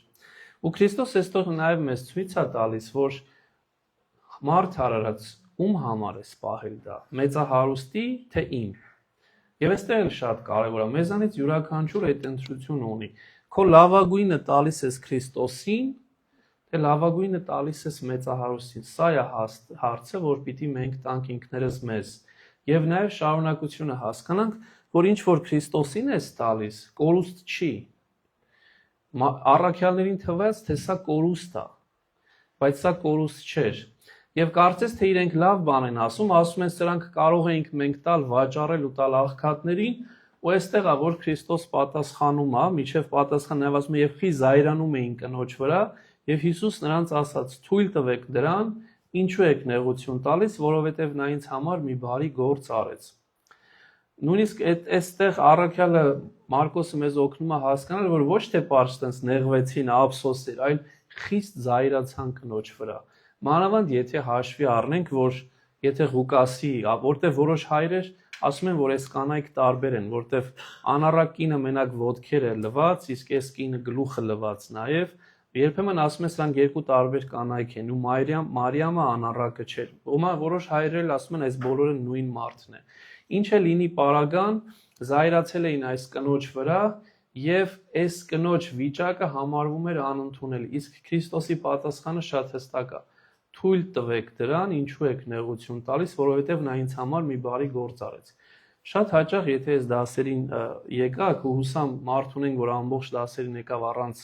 Ու Քրիստոս այստեղ նաեւ մեզ ցույց է տալիս, որ մարդ արարած ում համար է սպահել դա, մեծահարուստի թե իմ։ Եվ այստեղ էլ շատ կարևոր է, մեզանից յուրաքանչյուր այդ ընտրությունը ունի։ Քո լավագույնը տալիս ես Քրիստոսին, թե լավագույնը տալիս ես մեծահարուստին։ Սա է հարցը, որ պիտի մենք տանք ինքներս մեզ։ Եվ նաև շարունակությունը հասկանանք, որ ինչ որ Քրիստոսին ես տալիս, կորուստ չի։ Առաքյալներին թվաց, թե սա կորուստ է, բայց սա կորուստ չէր։ Եվ կարծես թե իրենք լավ բան են ասում են սրանք կարող էինք մենք տալ, վաճառել ու տալ աղքատներին, ու այստեղ է որ Քրիստոս պատասխանում է, միջև պատասխան նաև ասում է եւ խի զայրանում էին կնոջ վրա, եւ Հիսուս նրանց ասաց. «Թույլ տվեք դրան, ինչու եք նեղություն տալիս, որովհետեւ նա ինձ համար մի բարի գործ արեց»։ Նույնիսկ այստեղ առաքյալը Մարկոսը մեզ օգնում է հասկանալ, որ ոչ թե պարզ տենց նեղվեցին, ափսոսեր, այլ խիստ զայրացան կնոջ վրա։ Մանավանդ եթե հաշվի առնենք, որ եթե Ղուկասի, որտեղ որոշ հայրեր ասում են, որ այս կանայք տարբեր են, որտեղ անառակ կինը մենակ ոտքերը լվաց, իսկ այս կինը գլուխը լվաց նաև, երբեմն ասում են սրանք երկու տարբեր կանայք են, ու Մարիամը անառակը չէր։ Որոշ հայրեր ասում են, այս բոլորը նույն մարդն է։ Ինչ է լինի պարագան, զայրացել էին այս կնոջ վրա, եւ այս կնոջ վիճակը համարվում էր անընդունել, իսկ Քրիստոսի պատասխանը շատ հստակ է. թույլ տվեք դրան, ինչու եք նեղություն տալիս, որովհետև նա ինձ համար մի բարի գործ արեց։ Շատ հաճախ, եթե այս դասերին եկաք, ու հուսամ մարդ ունենք, որ ամբողջ դասերին եկավ առանց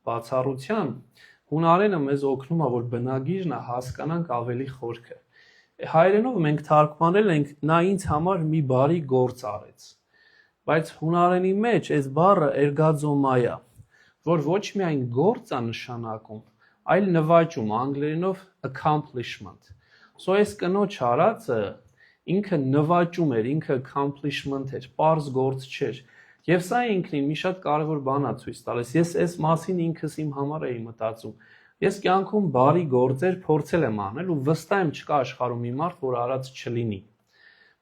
բացառության, հունարենը մեզ օգնում է, որ բնագիրն է հասկանանք ավելի խորքը։ Հայերենով մենք թարգմանել ենք նա ինձ համար մի բարի գործ արեց։ Բայց հունարենի մեջ այս բառը ergazomaya, որ ոչ միայն գործ է նշանակում, այլ նվաճում, անգլերենով accomplishment։ So այս կնոջ արածը ինքը նվաճում էր, ինքը accomplishment էր, պարզ գործ չէր։ Եվ սա ինքնին մի շատ կարևոր բան է ցույց տալիս։ Ես այս մասին ինքս իմ համար էի մտածում։ Ես կյանքում բարի գործեր փորձել եմ անել ու վստահ եմ չկա աշխարհում մի մարդ, որ արած չլինի։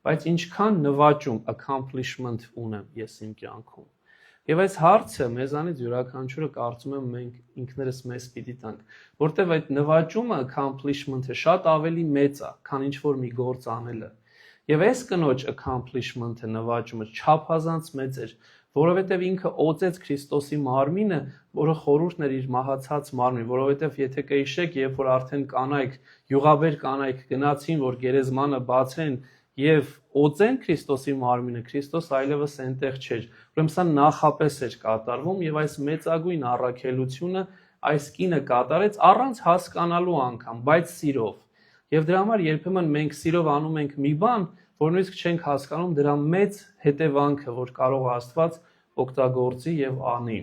Բայց ինչքան նվաճում accomplishment ունեմ ես իմ կյանքում։ Եվ այս հարցը մեզանից յուրաքանչյուրը կարծում եմ մենք ինքներս մեզ պիտի տանք, որտեղ այդ նվաճումը accomplishment-ը շատ ավելի մեծ է, քան ինչ որ մի գործ անելը։ Եվ այս կնոջ accomplishment-ը նվաճումը չափազանց մեծ էր, որովհետև ինքը օծեց Քրիստոսի մարմինը, որը խորհուրդն էր իր մահացած մարմին, որովհետև եթե կհիշեք, երբ որ արդեն կանայք, յուղաբեր կանայք գնացին, որ գերեզմանը բացեն եւ օծեն Քրիստոսի մարմինը, Քրիստոս այլևս այնտեղ չէր։ Ուրեմն սա նախապես էր կատարվում եւ այս մեծագույն առաքելությունը այս կինը կատարեց առանց հասկանալու անգամ, բայց սիրով։ Եվ դրա համար երբեմն մենք սիրով անում ենք մի բան, որ նույնիսկ չենք հասկանում դրա մեծ հետևանքը, որ կարող է Աստված օգտագործի եւ անի։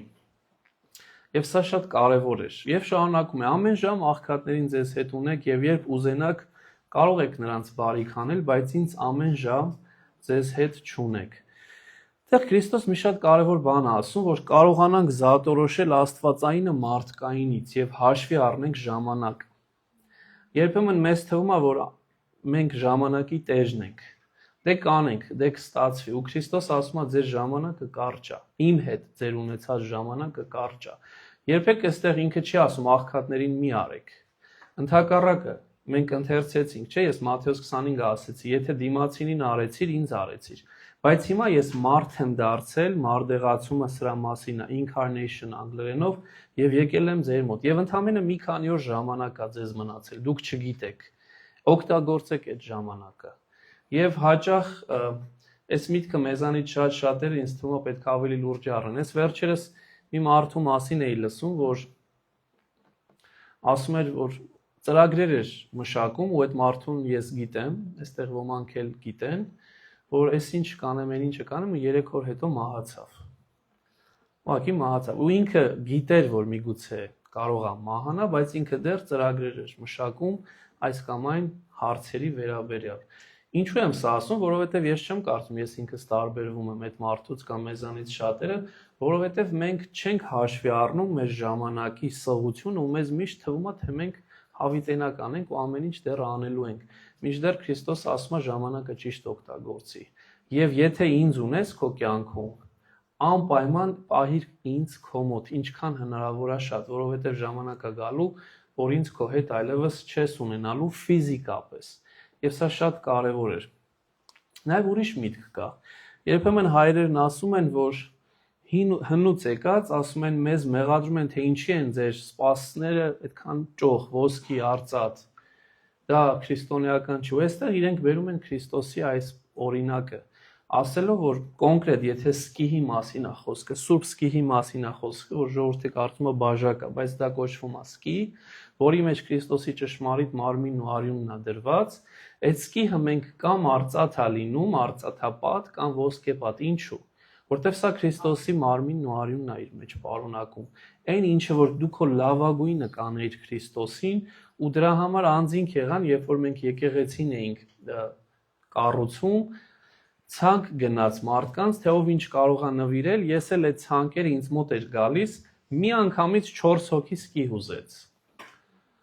Եվ սա շատ կարևոր էր։ Եվ շարունակում է ամեն ժամ աղքատներին ձեզ հետ ունեք եւ երբ ուզենաք կարող եք նրանց բարիք անել, բայց ինձ ամեն ժամ ձեզ հետ չունեք։ Այդտեղ Քրիստոս մի շատ կարևոր բան է ասում, որ կարողանանք զատորոշել աստվածայինը մարդկայինից եւ հաշվի առնենք ժամանակը։ Երբեմն մեզ թվում է, որ մենք ժամանակի տերն ենք։ Դե կանենք, դե կստացվի։ Ու Քրիստոս ասում է, ձեր ժամանակը կարճ է։ Իմ հետ ձեր ունեցած ժամանակը կարճ է։ Երբեք այստեղ ինքը չի ասում աղքատներին մի արեք։ Ընդհակառակը մենք ընթերցեցինք, չէ՞, ես Մատթեոս 25-ը ասեցի, եթե դիմացինին արեցիր, ինձ արեցիր։ Բայց հիմա ես մարդ եմ դարձել, մարդեղացումը սրա մասին է, incarnation անգլերենով, եւ եկել եմ ձեր մոտ։ Եվ ընդամենը մի քանի օր ժամանակ է ձեզ մնացել, դուք չգիտեք։ Օգտագործեք այդ ժամանակը։ Եվ հաճախ այս միտքը մեզանից շատերը ինձ թվում է պետք է ավելի լուրջ առնեն։ Ես վերջերս մի մարդու մասին էի լսում, որ ասում էր, որ ծրագրեր էր մշակում ու այդ մարդուն ես գիտեմ, այստեղ ոմանք էլ գիտեն, որ այս ինչ կանեմ, այն ինչը կանեմ ու 3 օր հետո մահացավ։ Ուղղակի մահացավ։ Ու ինքը գիտեր, որ միգուցե կարող է մահանա, բայց ինքը դեռ ծրագրեր էր մշակում այս կամ այն հարցերի վերաբերյալ։ Ինչու եմ սա ասում, որովհետև ես չեմ կարծում, ես ինքս տարբերվում եմ այդ մարդուց կամ մեզանից շատերը, որովհետև մենք չենք հաշվի առնում մեր ժամանակի սղությունը ու մեզ միշտ թվում է, թե մենք հավիտենական ենք ու ամեն ինչ դեռ անելու ենք։ Մինչդեռ Քրիստոս ասում է ժամանակը ճիշտ օգտագործի։ Եվ եթե ինձ ունես քո կյանքում, անպայման պահիր ինձ քո մոտ, ինչքան հնարավոր է շատ, որովհետև ժամանակը գալու, որ ինձ քո հետ այլևս չես ունենալու ֆիզիկապես։ Եվ սա շատ կարևոր էր։ Նաև ուրիշ միտք կա։ Երբեմն հայրերն ասում են, որ հնուց եկած, ասում են մեզ մեղադրում են, թե ինչի են ձեր սպասները այդքան ճոխ, ոսկի, արծաթ։ Դա քրիստոնեական չի։ Ու այստեղ իրենք բերում են Քրիստոսի այս օրինակը, ասելով, որ կոնկրետ, եթե սկիհի մասին է խոսքը, սուրբ սկիհի մասին է խոսքը, որ ժողովուրդը կարծում է բաժակ է, բայց դա կոչվում է սկի, որի մեջ Քրիստոսի ճշմարիտ մարմինն ու արյունն է դրված, այդ սկիհը մենք կամ արծաթ է լինում, արծաթապատ կամ ոսկեպատ, ինչու՞։ Որտեվ սա Քրիստոսի մարմինն ու արյունն է իր մեջ պարունակում։ Այն ինչը որ դու քո լավագույնը կանեիր Քրիստոսին ու դրա համար անձինք եղան, երբ որ մենք եկեղեցին էինք կառուցում, ցանկ գնաց մարդկանց, թե ով ինչ կարող է նվիրել, ես էլ այդ ցանկերը ինձ մոտ էր գալիս, մի անգամից 4 հոգի սկիհ ուզեց։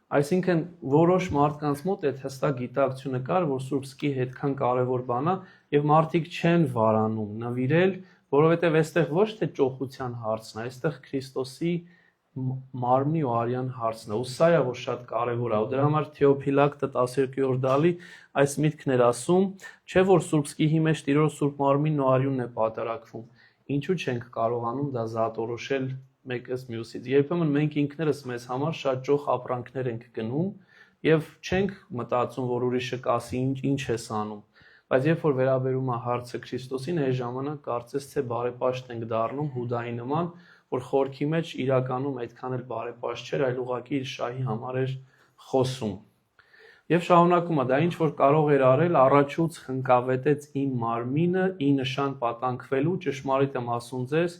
Այսինքն որոշ մարդկանց մոտ այդ հստակ գիտակցությունը կար, որ սուրբ սկիհը այդքան կարևոր բան է եւ մարդիկ չեն վարանում նվիրել, որովհետեւ այստեղ ոչ թե ճոխության հարցն է, այստեղ Քրիստոսի մարմնի ու արյան հարցն է, ու սա է որ շատ կարևոր է, ու դրա համար Թեոփիլակտը 12-րդ դալի այս միտքն էր ասում, չէ որ սուրբ սկիհի մեջ Տիրոջ սուրբ մարմինն ու արյունն է պատարակվում, ինչու չենք կարողանում դա զատորոշել մեկս մյուսից։ Երբեմն մենք ինքներս մեզ համար շատ ճոխ ապրանքներ ենք գնում եւ չենք մտածում, որ ուրիշը կասի ինչ ես անում։ Բայց երբ որ վերաբերում է հարցը Քրիստոսին, այդ ժամանակ կարծես թե բարեպաշտ ենք դառնում Հուդայի նման, որ խորքի մեջ իրականում այդքան էլ բարեպաշտ չէր, այլ ուղղակի իր շահի համար էր խոսում։ Եվ շարունակում է, դա ինչ որ կարող էր արել, առաջուց խնկավետեց իմ մարմինը, ի նշան պատանքվելու, ճշմարիտ եմ ասում ձեզ,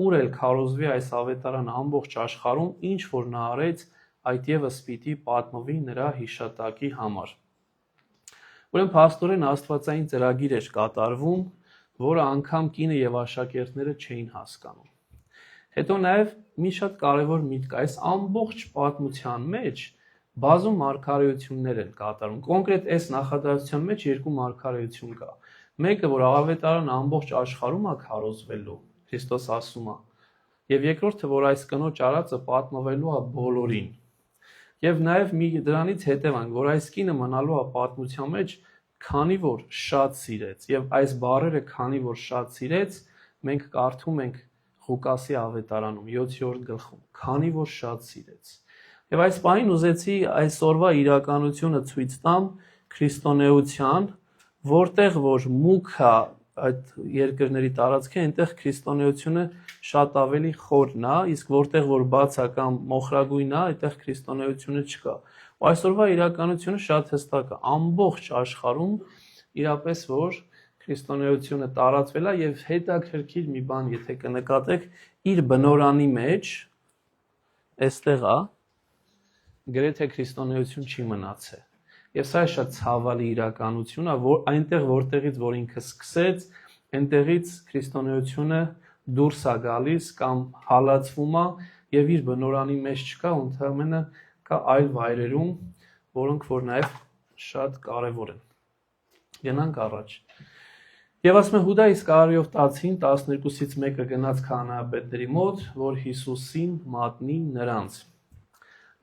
ուր էլ քարոզվի այս ավետարանը ամբողջ աշխարհում, ինչ որ նա արեց, այդ եւս պիտի պատմվի նրա հիշատակի համար։ Ուրեմն փաստորեն աստվածային ծրագիր էր կատարվում, որը անգամ կինը եւ աշակերտները չէին հասկանում։ Հետո նաեւ մի շատ կարեւոր միտք, այս ամբողջ պատմության մեջ բազում մարգարեություններ են կատարում։ Կոնկրետ այս նախադասության մեջ երկու մարգարեություն կա։ Մեկը, որ ավետարանը ամբողջ աշխարհում է քարոզվելու, Քրիստոս ասում է, եւ երկրորդը, որ այս կնոջ արածը պատմվելու է բոլորին։ Եվ նաեւ մի դրանից հետևանք, որ այս կինը մնալու է պատմության մեջ, քանի որ շատ սիրեց, եւ այս բառերը քանի որ շատ սիրեց, մենք կարդում ենք Ղուկասի ավետարանում 7-րդ գլխում, քանի որ շատ սիրեց։ Եվ այս պահին ուզեցի այսօրվա իրականությունը ցույց տամ քրիստոնեության, որտեղ որ մուքը այդ երկրների տարածքը, այնտեղ քրիստոնեությունը շատ ավելի խորն է, իսկ որտեղ որ բացական մոխրագույն է, այդտեղ քրիստոնեությունը չկա։ Ու այսօրվա իրականությունը շատ հստակ է, ամբողջ աշխարհում իրապես որ քրիստոնեությունը տարածվել է եւ հետաքրքիր մի բան, եթե կնկատեք, իր բնորանի մեջ այստեղ է գրեթե քրիստոնեություն չի մնացել։ Եվ սա է շատ ցավալի իրականություն է, որ այնտեղ որտեղից որ ինքը սկսեց, այնտեղից քրիստոնեությունը դուրս է գալիս կամ հալածվում է եւ իր բնորանի մեջ չկա, ընդհանրապես կա այլ վայրերում, որոնք որ նաեւ շատ կարեւոր են։ Գնանք առաջ։ Եվ ասում է Հուդա Իսկարիովտացին 12-ից մեկը գնաց քահանայապետների մոտ, որ Հիսուսին մատնի նրանց։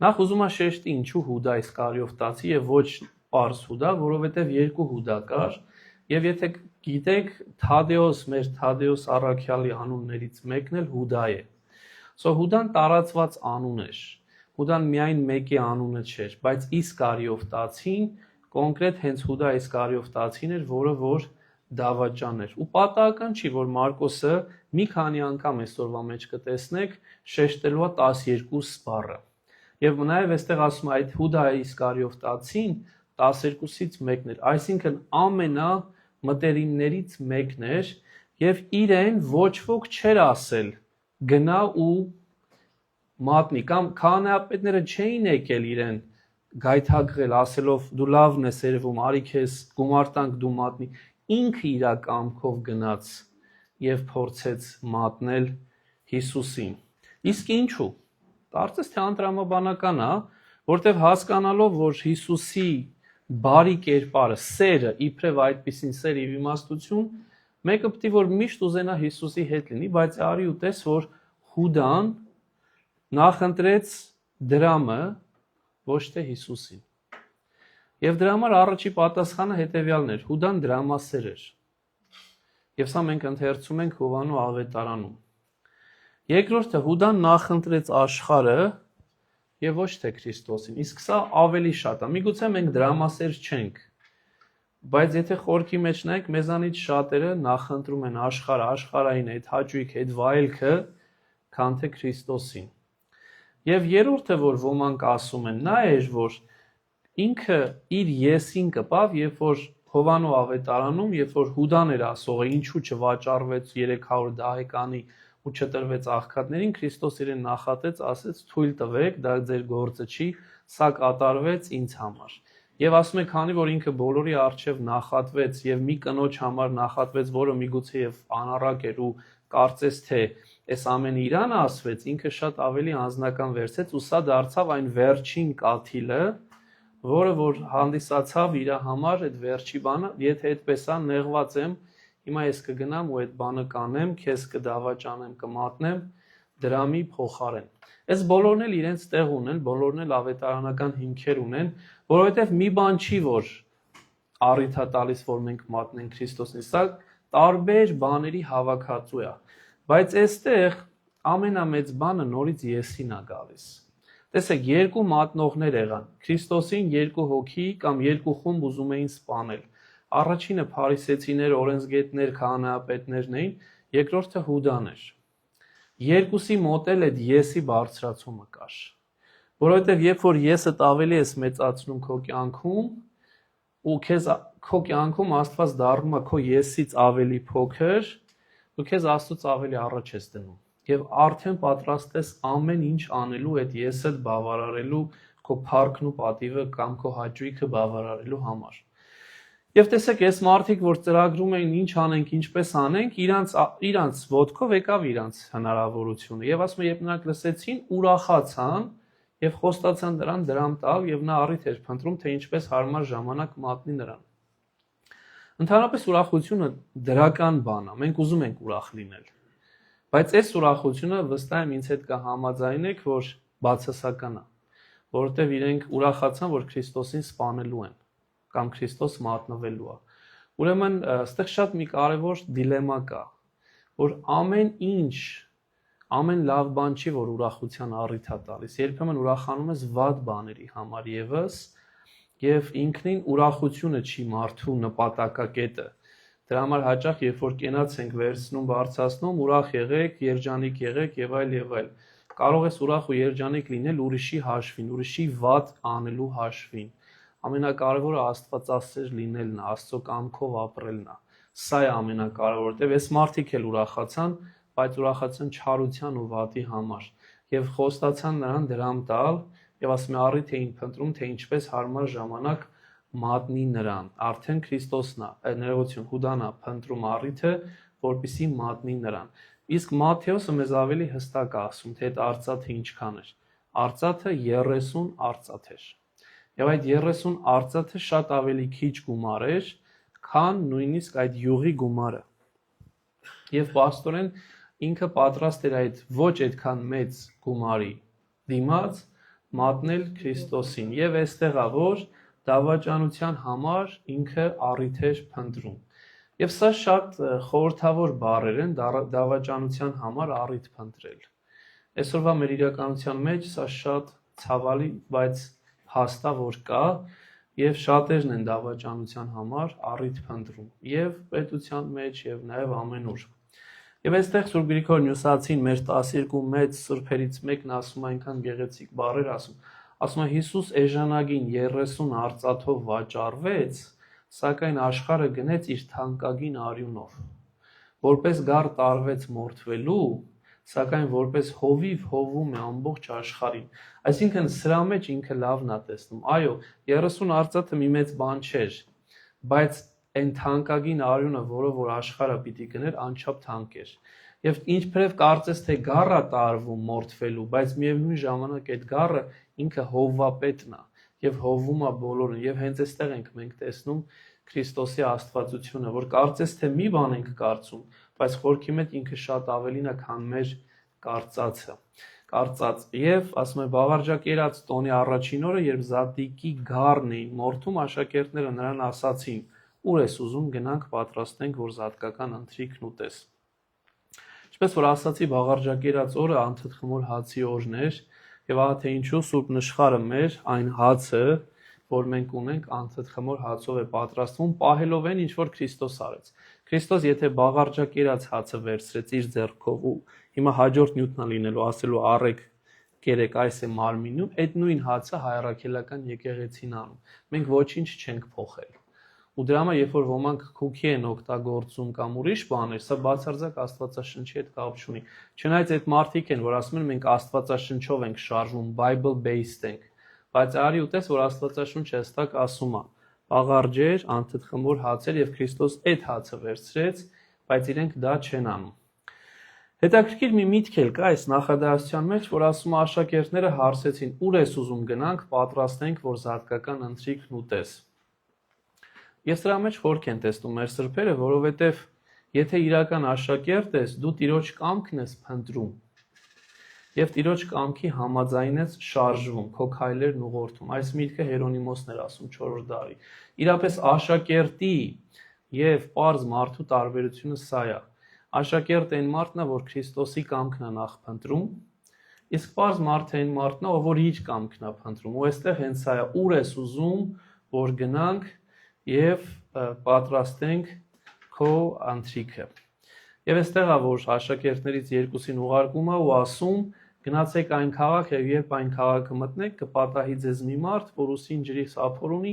Նախ ուզում եմ շեշտի ինչու Հուդա Իսկարիովտացի եւ ոչ Պարս Հուդա, որովհետեւ երկու Հուդա կար, եւ եթե գիտեք, Թադեոս, մեր Թադեոս առաքյալի անուններից մեկն էլ Հուդա է։ Սո Հուդան տարածված անուն էր։ Հուդան միայն մեկի անունը չէր, բայց Իսկարիովտացին կոնկրետ հենց Հուդա Իսկարիովտացին էր, որը որ դավաճան էր։ Ու պատահական չի, որ Մարկոսը մի քանի անգամ այսօրվա մեջ կտեսնեք շեշտելու է 12 բառը։ Եվ նաև այստեղ ասում է այդ Հուդա Իսկարիովտացին 12-ից մեկն էր, այսինքն ամենամտերիմներից մեկն էր եւ իրեն ոչ ոք չէր ասել գնա ու մատնի կամ քահանայապետները չէին եկել իրեն գայթակղել ասելով դու լավն ես երևում, արի քեզ գումար տանք դու մատնի, ինքը իր կամքով գնաց եւ փորձեց մատնել Հիսուսին։ Իսկ ինչու? Կարծես թե անտրամաբանական է, որտեղ հասկանալով, որ Հիսուսի բարի կերպարը, սերը, իբրև այդպիսին սեր եւ իմաստություն, մեկը պետք է որ միշտ ուզենա Հիսուսի հետ լինի, բայց արի ու տես, որ Հուդան նախընտրեց դրամը, ոչ թե Հիսուսին։ Եվ դրա համար առաջի պատասխանը հետեւյալն էր. Հուդան դրամասեր էր։ Եվ սա մենք ընթերցում ենք Հովանու ավետարանում։ Երկրորդը Հուդան նախընտրեց աշխարհը եւ ոչ թե Քրիստոսին։ Իսկ սա ավելի շատ է։ Միգուցե մենք դրամասեր չենք, բայց եթե խորքի մեջ նայեք, մեզանից շատերը նախընտրում են աշխարհը, աշխարհային այդ հաճույքը, այդ վայելքը, քան թե Քրիստոսին։ Եվ երրորդը, որ ոմանք ասում են, նա էր, որ ինքը իր եսին կպավ, երբ որ Հովանու ավետարանում, երբ որ Հուդան էր ասողը, ինչու չվաճառվեց 300 դահեկանի ու չտրվեց աղքատներին, Քրիստոս իրեն նախատեց, ասեց թույլ տվեք, դա ձեր գործը չի, սա կատարվեց ինձ համար։ Եվ ասում է, քանի որ ինքը բոլորի առջև նախատվեց եւ մի կնոջ համար նախատվեց, որը միգուցե եւ անառակ էր ու կարծես թե այս ամենը իրան ասվեց, ինքը շատ ավելի անձնական վերցեց ու սա դարձավ այն վերջին կաթիլը, որը որ հանդիսացավ իր համար այդ վերջի բանը, եթե այդպես է նեղված եմ, հիմա ես կգնամ ու այդ բանը կանեմ, քեզ կդավաճանեմ, կմատնեմ դրամի փոխարեն։ Այս բոլորն էլ իրենց տեղ ունեն, բոլորն էլ ավետարանական հիմքեր ունեն, որովհետև մի բան չի, որ առիթ է տալիս, որ մենք մատնենք Քրիստոսին, սա տարբեր բաների հավաքածու է, բայց այստեղ ամենամեծ բանը նորից եսին է գալիս։ Տեսեք, երկու մատնողներ եղան, Քրիստոսին երկու հոգի կամ երկու խումբ ուզում էին սպանել։ Առաջինը փարիսեցիներ, օրենսգետներ, քահանայապետներն էին, երկրորդը Հուդան էր։ Երկուսի մոտ էլ այդ եսի բարձրացումը կար։ Որովհետև երբ որ եսդ ավելի ես մեծացնում քո կյանքում, ու քո կյանքում Աստված դառնում է քո եսից ավելի փոքր, դու քեզ Աստծուց ավելի առաջ ես դնում եւ արդեն պատրաստ ես ամեն ինչ անելու այդ եսդ բավարարելու քո փառքն ու պատիվը կամ քո հաճույքը բավարարելու համար։ Եվ տեսեք, այս մարդիկ, որ ծրագրում էին ինչ անենք, ինչպես անենք, իրանց ոտքով եկավ իրանց հնարավորությունը եւ ասում է, երբ նրանք լսեցին, ուրախացան եւ խոստացան նրան դրամ տալ եւ նա առիթ էր փնտրում, թե ինչպես հարմար ժամանակ մատնի նրան։ Ընդհանրապես ուրախությունը դրական բան է, մենք ուզում ենք ուրախ լինել։ Բայց այս ուրախությունը վստահ եմ ինձ հետ կհամաձայնեք, որ բացասական է, որովհետեւ իրենք ուրախացան, որ Քրիստոսին սպանելու են կամ Քրիստոս մատնվելու է։ Ուրեմն, այստեղ շատ մի կարևոր դիլեմա կա, որ ամեն լավ բան չի, որ ուրախության առիթ է տալիս։ Երբեմն ուրախանում ես վատ բաների համար եւս, եւ ինքնին ուրախությունը չի մարդու նպատակակետը։ Դրա համար հաճախ երբ որ կենաց ենք վերցնում, բարձրացնում, ուրախ եղեք, երջանիկ եղեք եւ այլ եւ այլ։ Կարող ես ուրախ ու երջանիկ լինել ուրիշի հաշվին, ուրիշի վատ անելու հաշվին։ Ամենակարևորը Աստվածասեր լինելն է, Աստծո կամքով ապրելն է։ Սա է ամենակարևորը, որտեղ այս մարդիկ էլ ուրախացան, բայց ուրախացան չարության ու վատի համար եւ խոստացան նրան դրամ տալ եւ ասում է առիթ էին փնտրում, թե ինչպես հարմար ժամանակ մատնի նրան։ Արդեն Քրիստոսն է, ներողություն, Հուդան է փնտրում առիթը, որպեսզի մատնի նրան։ Իսկ Մատթեոսը մեզ ավելի հստակ է ասում, թե այդ արծաթը ինչքան էր։ Արծաթը 30 արծաթ էր։ Եվ այդ 30 արծաթը շատ ավելի քիչ գումար էր, քան նույնիսկ այդ յուղի գումարը։ Եվ պաստորեն ինքը պատրաստ էր այդ ոչ այդքան մեծ գումարի դիմաց մատնել Քրիստոսին։ Եվ այստեղ է, որ դավաճանության համար ինքը առիթ էր փնտրում։ Եվ սա շատ խորհրդավոր բառեր են դավաճանության համար առիթ փնտրել։ Այսօրվա մեր իրականության մեջ սա շատ ցավալի, բայց հաստա որ կա, եւ շատերն են դավաճանության համար առիթ փնտրում եւ պետության մեջ եւ նաեւ ամենուր։ Եվ այստեղ Սուրբ Գրիգոր Նյուսացին մեր 12 մեծ սրբերից մեկն ասում է այնքան գեղեցիկ բառեր ասում է Հիսուս էժանագին 30 արծաթով վաճառվեց, սակայն աշխարհը գնեց իր թանկագին արյունով, որպես գառ տարվեց մորթվելու, սակայն որպես հովիվ հովում է ամբողջ աշխարհին։ Այսինքն սրա մեջ ինքը լավն է տեսնում։ Այո, 30 արծաթը մի մեծ բան չէր, բայց այն թանկագին արյունը, որը որ աշխարհը պիտի գներ, անչափ թանկ էր։ Եվ ինչպես կարծես թե գառը տարվում մորթվելու, բայց միևնույն ժամանակ այդ գառը ինքը հովվապետն է եւ հովում է բոլորին։ Եվ հենց այստեղ ենք մենք տեսնում Քրիստոսի աստվածությունը, որ կարծես թե մի բան ենք կարծում, բայց խորքի մեջ ինքը շատ ավելին է, քան մեր կարծած։ Եվ ասում է բաղարջակերած տոնի առաջին օրը, երբ Զատիկի գառն էին մորթում, աշակերտները նրան ասացին. «Ուր ես ուզում գնանք պատրաստենք, որ զատկական ընթրիքն ուտես»։ Ինչպես որ ասացի, բաղարջակերած օրը անթթխմոր հացի օրն էր, եւ ահա թե ինչու Սուրբ Նշխարը մեր այն հացը, որ մենք ունենք, անթթխմոր հացով է պատրաստվում, պահելով այն, ինչ որ Քրիստոս արեց։ Քրիստոս եթե բաղարջակերած հացը վերցրեց իր ձեռքով ու հիմա հաջորդ նյութն է լինելու, ասելու առեք, կերեք, այս է մարմինում, այդ նույն հացը հայրաքելական եկեղեցին անում։ Մենք ոչինչ չենք փոխել։ Ու դրա համար, երբ որ ոմանք քուքի են օգտագործում կամ ուրիշ բաներ, սա բացարձակ Աստվածաշնչի հետ կապ չունի։ Չնայած այդ մարդիկ են, որ ասում են մենք Աստվածաշնչով ենք շարժվում, Bible based ենք, բայց արի ուտես, որ Աստվածաշունչը հստակ ասում է. Աղարջեր, անթթխմոր հացեր եւ Քրիստոս այդ հացը վերցրեց, բայց իրենք դա չեն անում։ Հետաքրքիր մի միտք էլ կա այս նախադասության մեջ, որ ասում է աշակերտները հարցեցին. «Ուր ես ուզում գնանք, պատրաստենք, որ զատկական ընթրիքն ուտես»։ Ես դրա մեջ խորք եմ տեսնում մեր սրբերը, որովհետև եթե իրական աշակերտ ես, դու Տիրոջ կամքն ես փնտրում եւ Տիրոջ կամքի համաձայն ես շարժվում, քո քայլերն ուղղորդում։ Այս միտքը Հերոնիմոսն էր ասում 4-րդ դարի։ Իրապես աշակերտի եւ պարզ մարդու տարբերությունը սա է։ Աշակերտը այն մարդն է, որ Քրիստոսի կամքն է նախ փնտրում, իսկ պարզ մարդը այն մարդն է, որ իր կամքն է փնտրում։ Ու այստեղ հենց սա է, ուր ես ուզում, որ գնանք եւ պատրաստենք քո ընթրիքը։ Եվ այստեղ է, որ աշակերտներից երկուսին ուղարկում է ու ասում, Գնացեք այն քաղաք եւ երբ այն քաղաքը մտնեք, կպատահի ձեզ մի մարդ, որ ուսին ջրի սափոր ունի,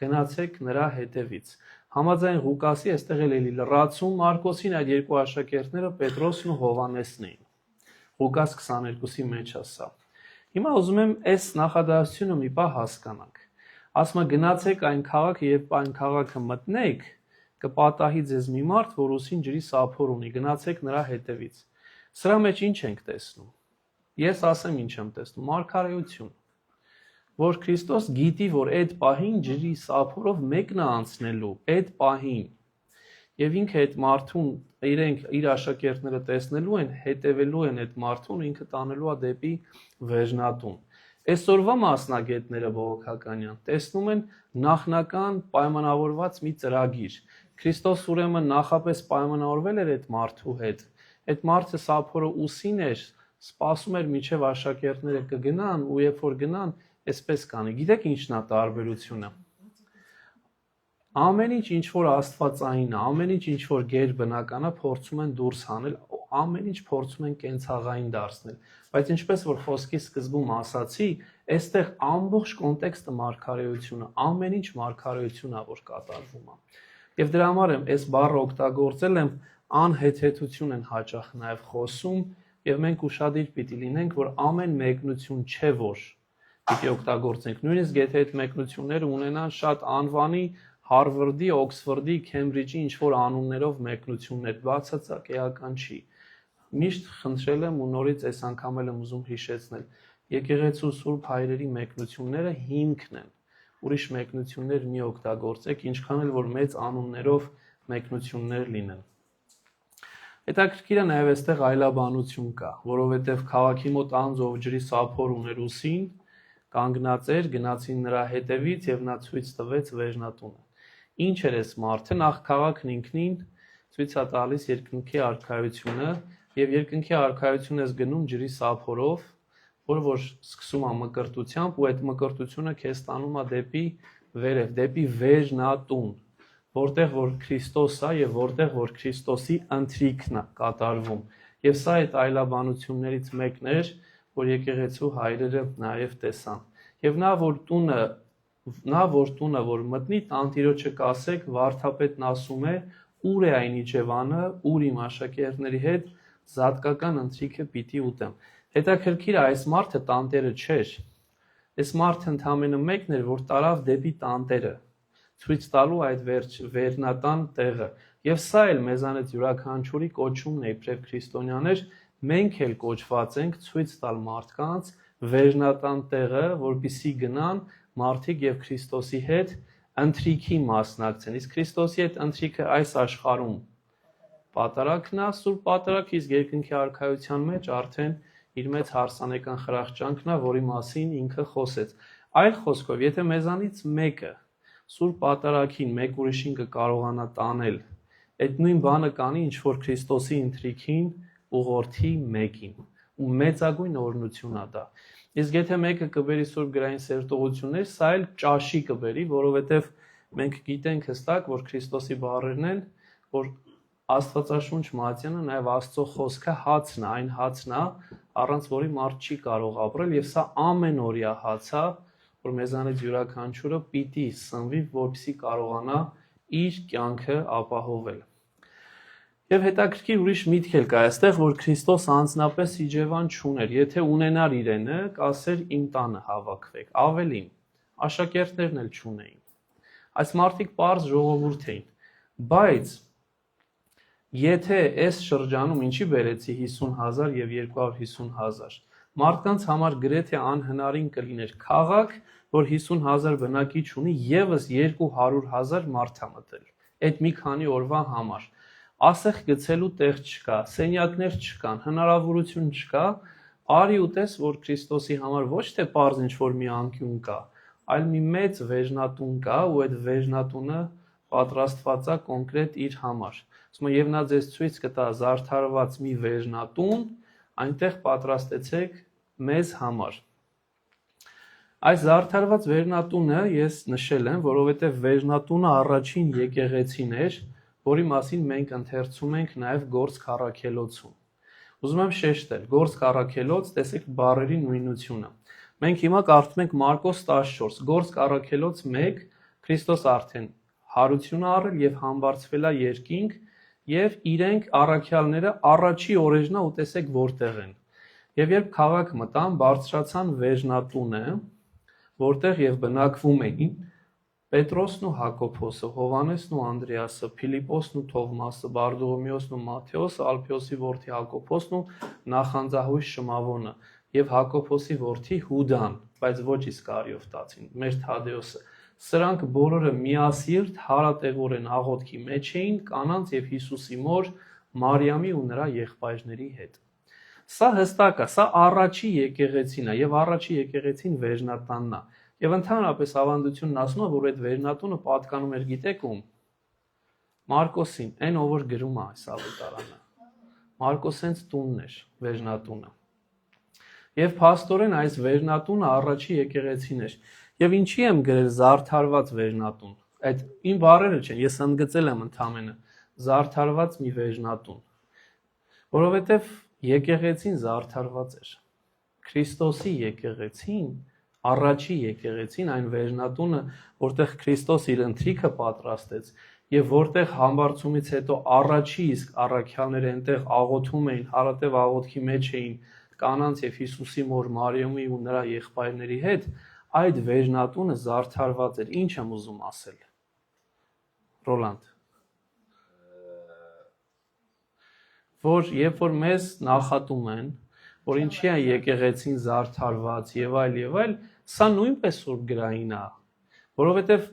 գնացեք նրա հետևից։ Համաձայն Ղուկասի այստեղ էլ էլի լրացում Մարկոսին այդ երկու աշակերտները Պետրոսն ու Հովհաննեսն էին։ Ղուկաս 22-ի մեջ ասա։ Հիմա ուզում եմ այս նախադասությունը մի պահ հասկանանք։ Ասում է գնացեք այն քաղաքը, երբ այն քաղաքը մտնեք, կպատահի ձեզ մի մարդ, որ ուսին ջրի սափոր ունի, գնացեք նրա հետևից։ Սրա մեջ ինչ ենք տեսնում։ Ես ասեմ ինչ եմ տեսնում, մարգարեություն, որ Քրիստոս գիտի, որ այդ պահին ջրի սափորով մեկն է անցնելու, այդ պահին, եւ ինքը այդ մարդուն իրենք իր աշակերտները տեսնելու են, հետևելու են այդ մարդուն, ինքը տանելու է դեպի վերջնատուն։ Այսօրվա մասնագետները բողոքականյան տեսնում են նախնական պայմանավորված մի ծրագիր։ Քրիստոս ուրեմն նախապես պայմանավորվել էր այդ մարդու հետ։ Այդ մարդը սափորը ուսին էր, սպասում էր մինչև աշակերտները կգնան ու երբ որ գնան, այսպես կանի։ Գիտեք ինչն է տարբերությունը։ Ամեն ինչ որ աստվածային է, ամեն ինչ որ գերբնական է, փորձում են դուրս հանել, ամեն ինչ փորձում են կենցաղային դարձնել։ Բայց ինչպես որ խոսքի սկզբում ասացի, այստեղ ամբողջ կոնտեքստը մարգարեություն է, ամեն ինչ մարգարեություն է, որ կատարվում է։ Եվ դրա համար եմ այս բառը օգտագործել եմ անհեթեթություն են հաճախ նաև խոսում, եւ մենք ուշադիր պիտի լինենք, որ ամեն մեկնություն չէ, որ պիտի օգտագործենք։ Նույնիսկ եթե այդ մեկնությունները ունենան շատ անվանի Հարվարդի, Օքսֆորդի, Քեմբրիջի ինչ-որ անուններով մեկնություններ, բացարձակ էական չի։ Միշտ խնդրել եմ ու նորից այս անգամ եմ ուզում հիշեցնել, եկեղեցու Սուրբ Հայրերի մեկնությունները հիմքն են։ Ուրիշ մեկնություններ մի օգտագործեք, ինչքան էլ որ մեծ անուններով մեկնություններ լինեն։ Հետաքրքիր է նաև այստեղ այլաբանություն կա, որովհետև քաղաքի մոտ անձով ջրի սափոր ուներ ուսին, կանգնած էր, գնացին նրա հետևից եւ նա ցույց տվեց վերջնատունը։ Ինչ էր այս մարդը, նախ քաղաքն ինքնին ցույց է տալիս երկնքի արքայությունը եւ երկնքի արքայությունը ես գնում ջրի սափորով, որ սկսում է մկրտությամբ ու այդ մկրտությունը քեզ տանում է դեպի վերև, դեպի վերջնատուն, որտեղ որ Քրիստոս է եւ որտեղ որ Քրիստոսի ընթրիքն է կատարվում։ Եվ սա այդ այլաբանություններից մեկն էր, որ եկեղեցու հայրերը նաեւ տեսան։ Եվ նա որ տունը որ մտնի, տանտիրոջը կասեք, վարդապետն ասում է, ուր է այն իջևանը, ուր իմ աշակերտների հետ զատկական ընթրիքը պիտի ուտեմ։ Հետաքրքիր է, այս մարդը տանտերը չէր։ Այս մարդը ընդամենը մեկն էր, որ տարավ դեպի տանտերը, ցույց տալու այդ վերնատան տեղը։ Եվ սա էլ մեզանից յուրաքանչյուրի կոչումն է, իբրև քրիստոնյաներ, մենք էլ կոչված ենք ցույց տալ մարդկանց վերնատան տեղը, որպեսզի գնան մարդիկ եւ Քրիստոսի հետ ընթրիքի մասնակցեն։ Իսկ Քրիստոսի հետ ընթրիքը այս աշխարհում պատարագն է, սուրբ պատարագ, իսկ երկնքի արքայության մեջ արդեն իր մեծ հարսանեկան խրախճանքն է, որի մասին ինքը խոսեց։ Այլ խոսքով, եթե մեզանից մեկը սուրբ պատարագին մեկ ուրիշին կկարողանա տանել, այդ նույն բանը կանի, ինչ որ Քրիստոսի ընթրիքին ուղղորդի մեկին, ու մեծագույն օրհնություն է դա։ Իսկ եթե մեկը կբերի սուրբ գրային սերտողություններ, սա էլ ճաշի կբերի, որովհետև մենք գիտենք հստակ, որ Քրիստոսի բառերն են, որ Աստվածաշունչ մատյանը նաև Աստծո խոսքը հացն է, այն հացն է, առանց որի մարդ չի կարող ապրել, եւ սա ամենօրյա հաց է, որ մեզանից յուրաքանչյուրը պիտի սնվի, որպեսզի կարողանա իր կյանքը ապահովել։ Եվ հետաքրքիր ուրիշ միտք էլ կա այստեղ, որ Քրիստոս անձնապես իջևան չուներ, եթե ունենար իրենը, կասեր իմ տանը հավաքվեք, ավելին, աշակերտներն էլ չունեին։ Այս մարդիկ պարզ ժողովուրդ էին, բայց եթե այս շրջանում ինչի բերեցի 50,000 եւ 250,000, մարդկանց համար գրեթե անհնարին կլիներ քաղաք, որ 50,000 բնակիչ ունի, եւս 200,000 մարդ է մտել։ Այդ մի քանի օրվա համար ասեղ գցելու տեղ չկա, սենյակներ չկան, հնարավորություն չկա, արի ուտես, որ Քրիստոսի համար ոչ թե պարզ ինչ-որ մի անկյուն կա, այլ մի մեծ վերջնատուն կա, ու այդ վերջնատունը պատրաստված է կոնկրետ իր համար։ Ասում եմ, եւ նա ձեզ ցույց կտա զարդարված մի վերջնատուն, այնտեղ պատրաստեցեք մեզ համար։ Այս զարդարված վերջնատունը ես նշել եմ, որովհետեւ վերջնատունը առաջին եկեղեցին էր, որի մասին մենք ընթերցում ենք նաև Գործք առաքելոցում։ Ուզում եմ շեշտել, գործք առաքելոց, տեսեք բառերի նույնությունը։ Մենք հիմա կարդում ենք Մարկոս 14, գործք առաքելոց 1, Քրիստոս արդեն հարություն առել եւ համբարձվել է երկինք եւ իրենք առաքյալները առաջի օրեջնա ու տեսեք որտեղ են։ Եվ երբ քաղաք մտան, բարձրացան Վերջնատունը, որտեղ եւ բնակվում էին Պետրոսն ու Հակոբոսը, Հովանեսն ու Անդրեասը, Փիլիպոսն ու Թովմասը, Բարդողոմեոսն ու Մատթեոսը, Ալփիոսի որդի Հակոբոսն ու նախանձահույս Շմավոնը եւ Հակոբոսի որդի Հուդան, բայց ոչ Իսկարիովտացին, մեր Թադեոսը։ Սրանք բոլորը միասիրտ հարատեղորեն աղոթքի մեջ էին կանանց եւ Հիսուսի մոր Մարիամի ու նրա եղբայրների հետ։ Սա հստակ է, սա առաջի եկեղեցին է եւ առաջի եկեղեցին Վերջնատանն է։ Եվ ընդհանրապես ավանդությունն ասում է, որ այդ Վերջնատունը պատկանում էր գիտեք ում։ Մարկոսին, այն ով որ գրում է այս ավետարանը։ Մարկոս հենց տունն էր, Վերջնատունը։ Եվ փաստորեն այս Վերջնատունը առաջի եկեղեցին էր։ Եվ ինչի եմ գրել զարդարված Վերջնատուն։ Այդ իմ բառերը չեն, ես ընդգծել եմ ընդամենը զարդարված մի Վերջնատուն։ Որովհետև եկեղեցին զարդարված էր։ Քրիստոսի եկեղեցին, առաջի եկեղեցին, այն Վերջնատունը, որտեղ Քրիստոս իր ընթրիքը պատրաստեց եւ որտեղ համբարձումից հետո առաջի իսկ առաքյալները այնտեղ աղոթում էին, հարատև աղոթքի մեջ էին կանանց եւ Հիսուսի մոր Մարիամի ու նրա եղբայրների հետ, այդ Վերջնատունը զարդարված էր։ Ինչ եմ ուզում ասել։ Ռոլանդ, որ երբ որ մեզ նախատում են, որ ինչի է եկեղեցին զարդարված եւ այլ, սա նույնպես Սուրբ գրային է, որովհետեւ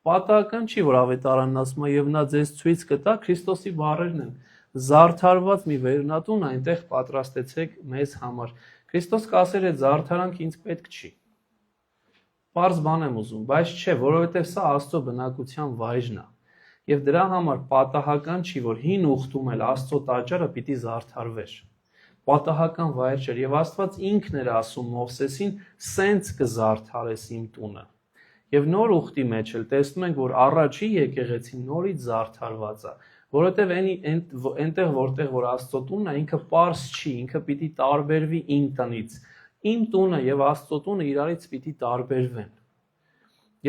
պատահական չի, որ ավետարանն ասում է եւ նա ձեզ ցույց կտա Քրիստոսի բառերն են, զարդարված մի Վերջնատուն այնտեղ պատրաստեցեք մեզ համար։ Քրիստոս կասեր է զարդարանք ինձ պետք չի։ Պարզ բան եմ ուզում, բայց չէ, որովհետեւ սա Աստծո բնակության վայրն է։ Եվ դրա համար պատահական չի, որ հին ուխտում էլ Աստծո տաճարը պիտի զարդարվեր։ Պատահական վայր չէր եւ Աստված ինքն էր ասում Մովսեսին. «Սենց կզարդարես իմ տունը»։ Եվ նոր ուխտի մեջ էլ տեսնում ենք, որ առաջի եկեղեցին նորից զարդարված է, որովհետեւ այնտեղ որտեղ որ Աստծո տունն է, ինքը պարզ չի, ինքը պիտի տարբերվի իմ տնից։ Իմ տունը եւ Աստծո տունը իրարից պիտի տարբերվեն։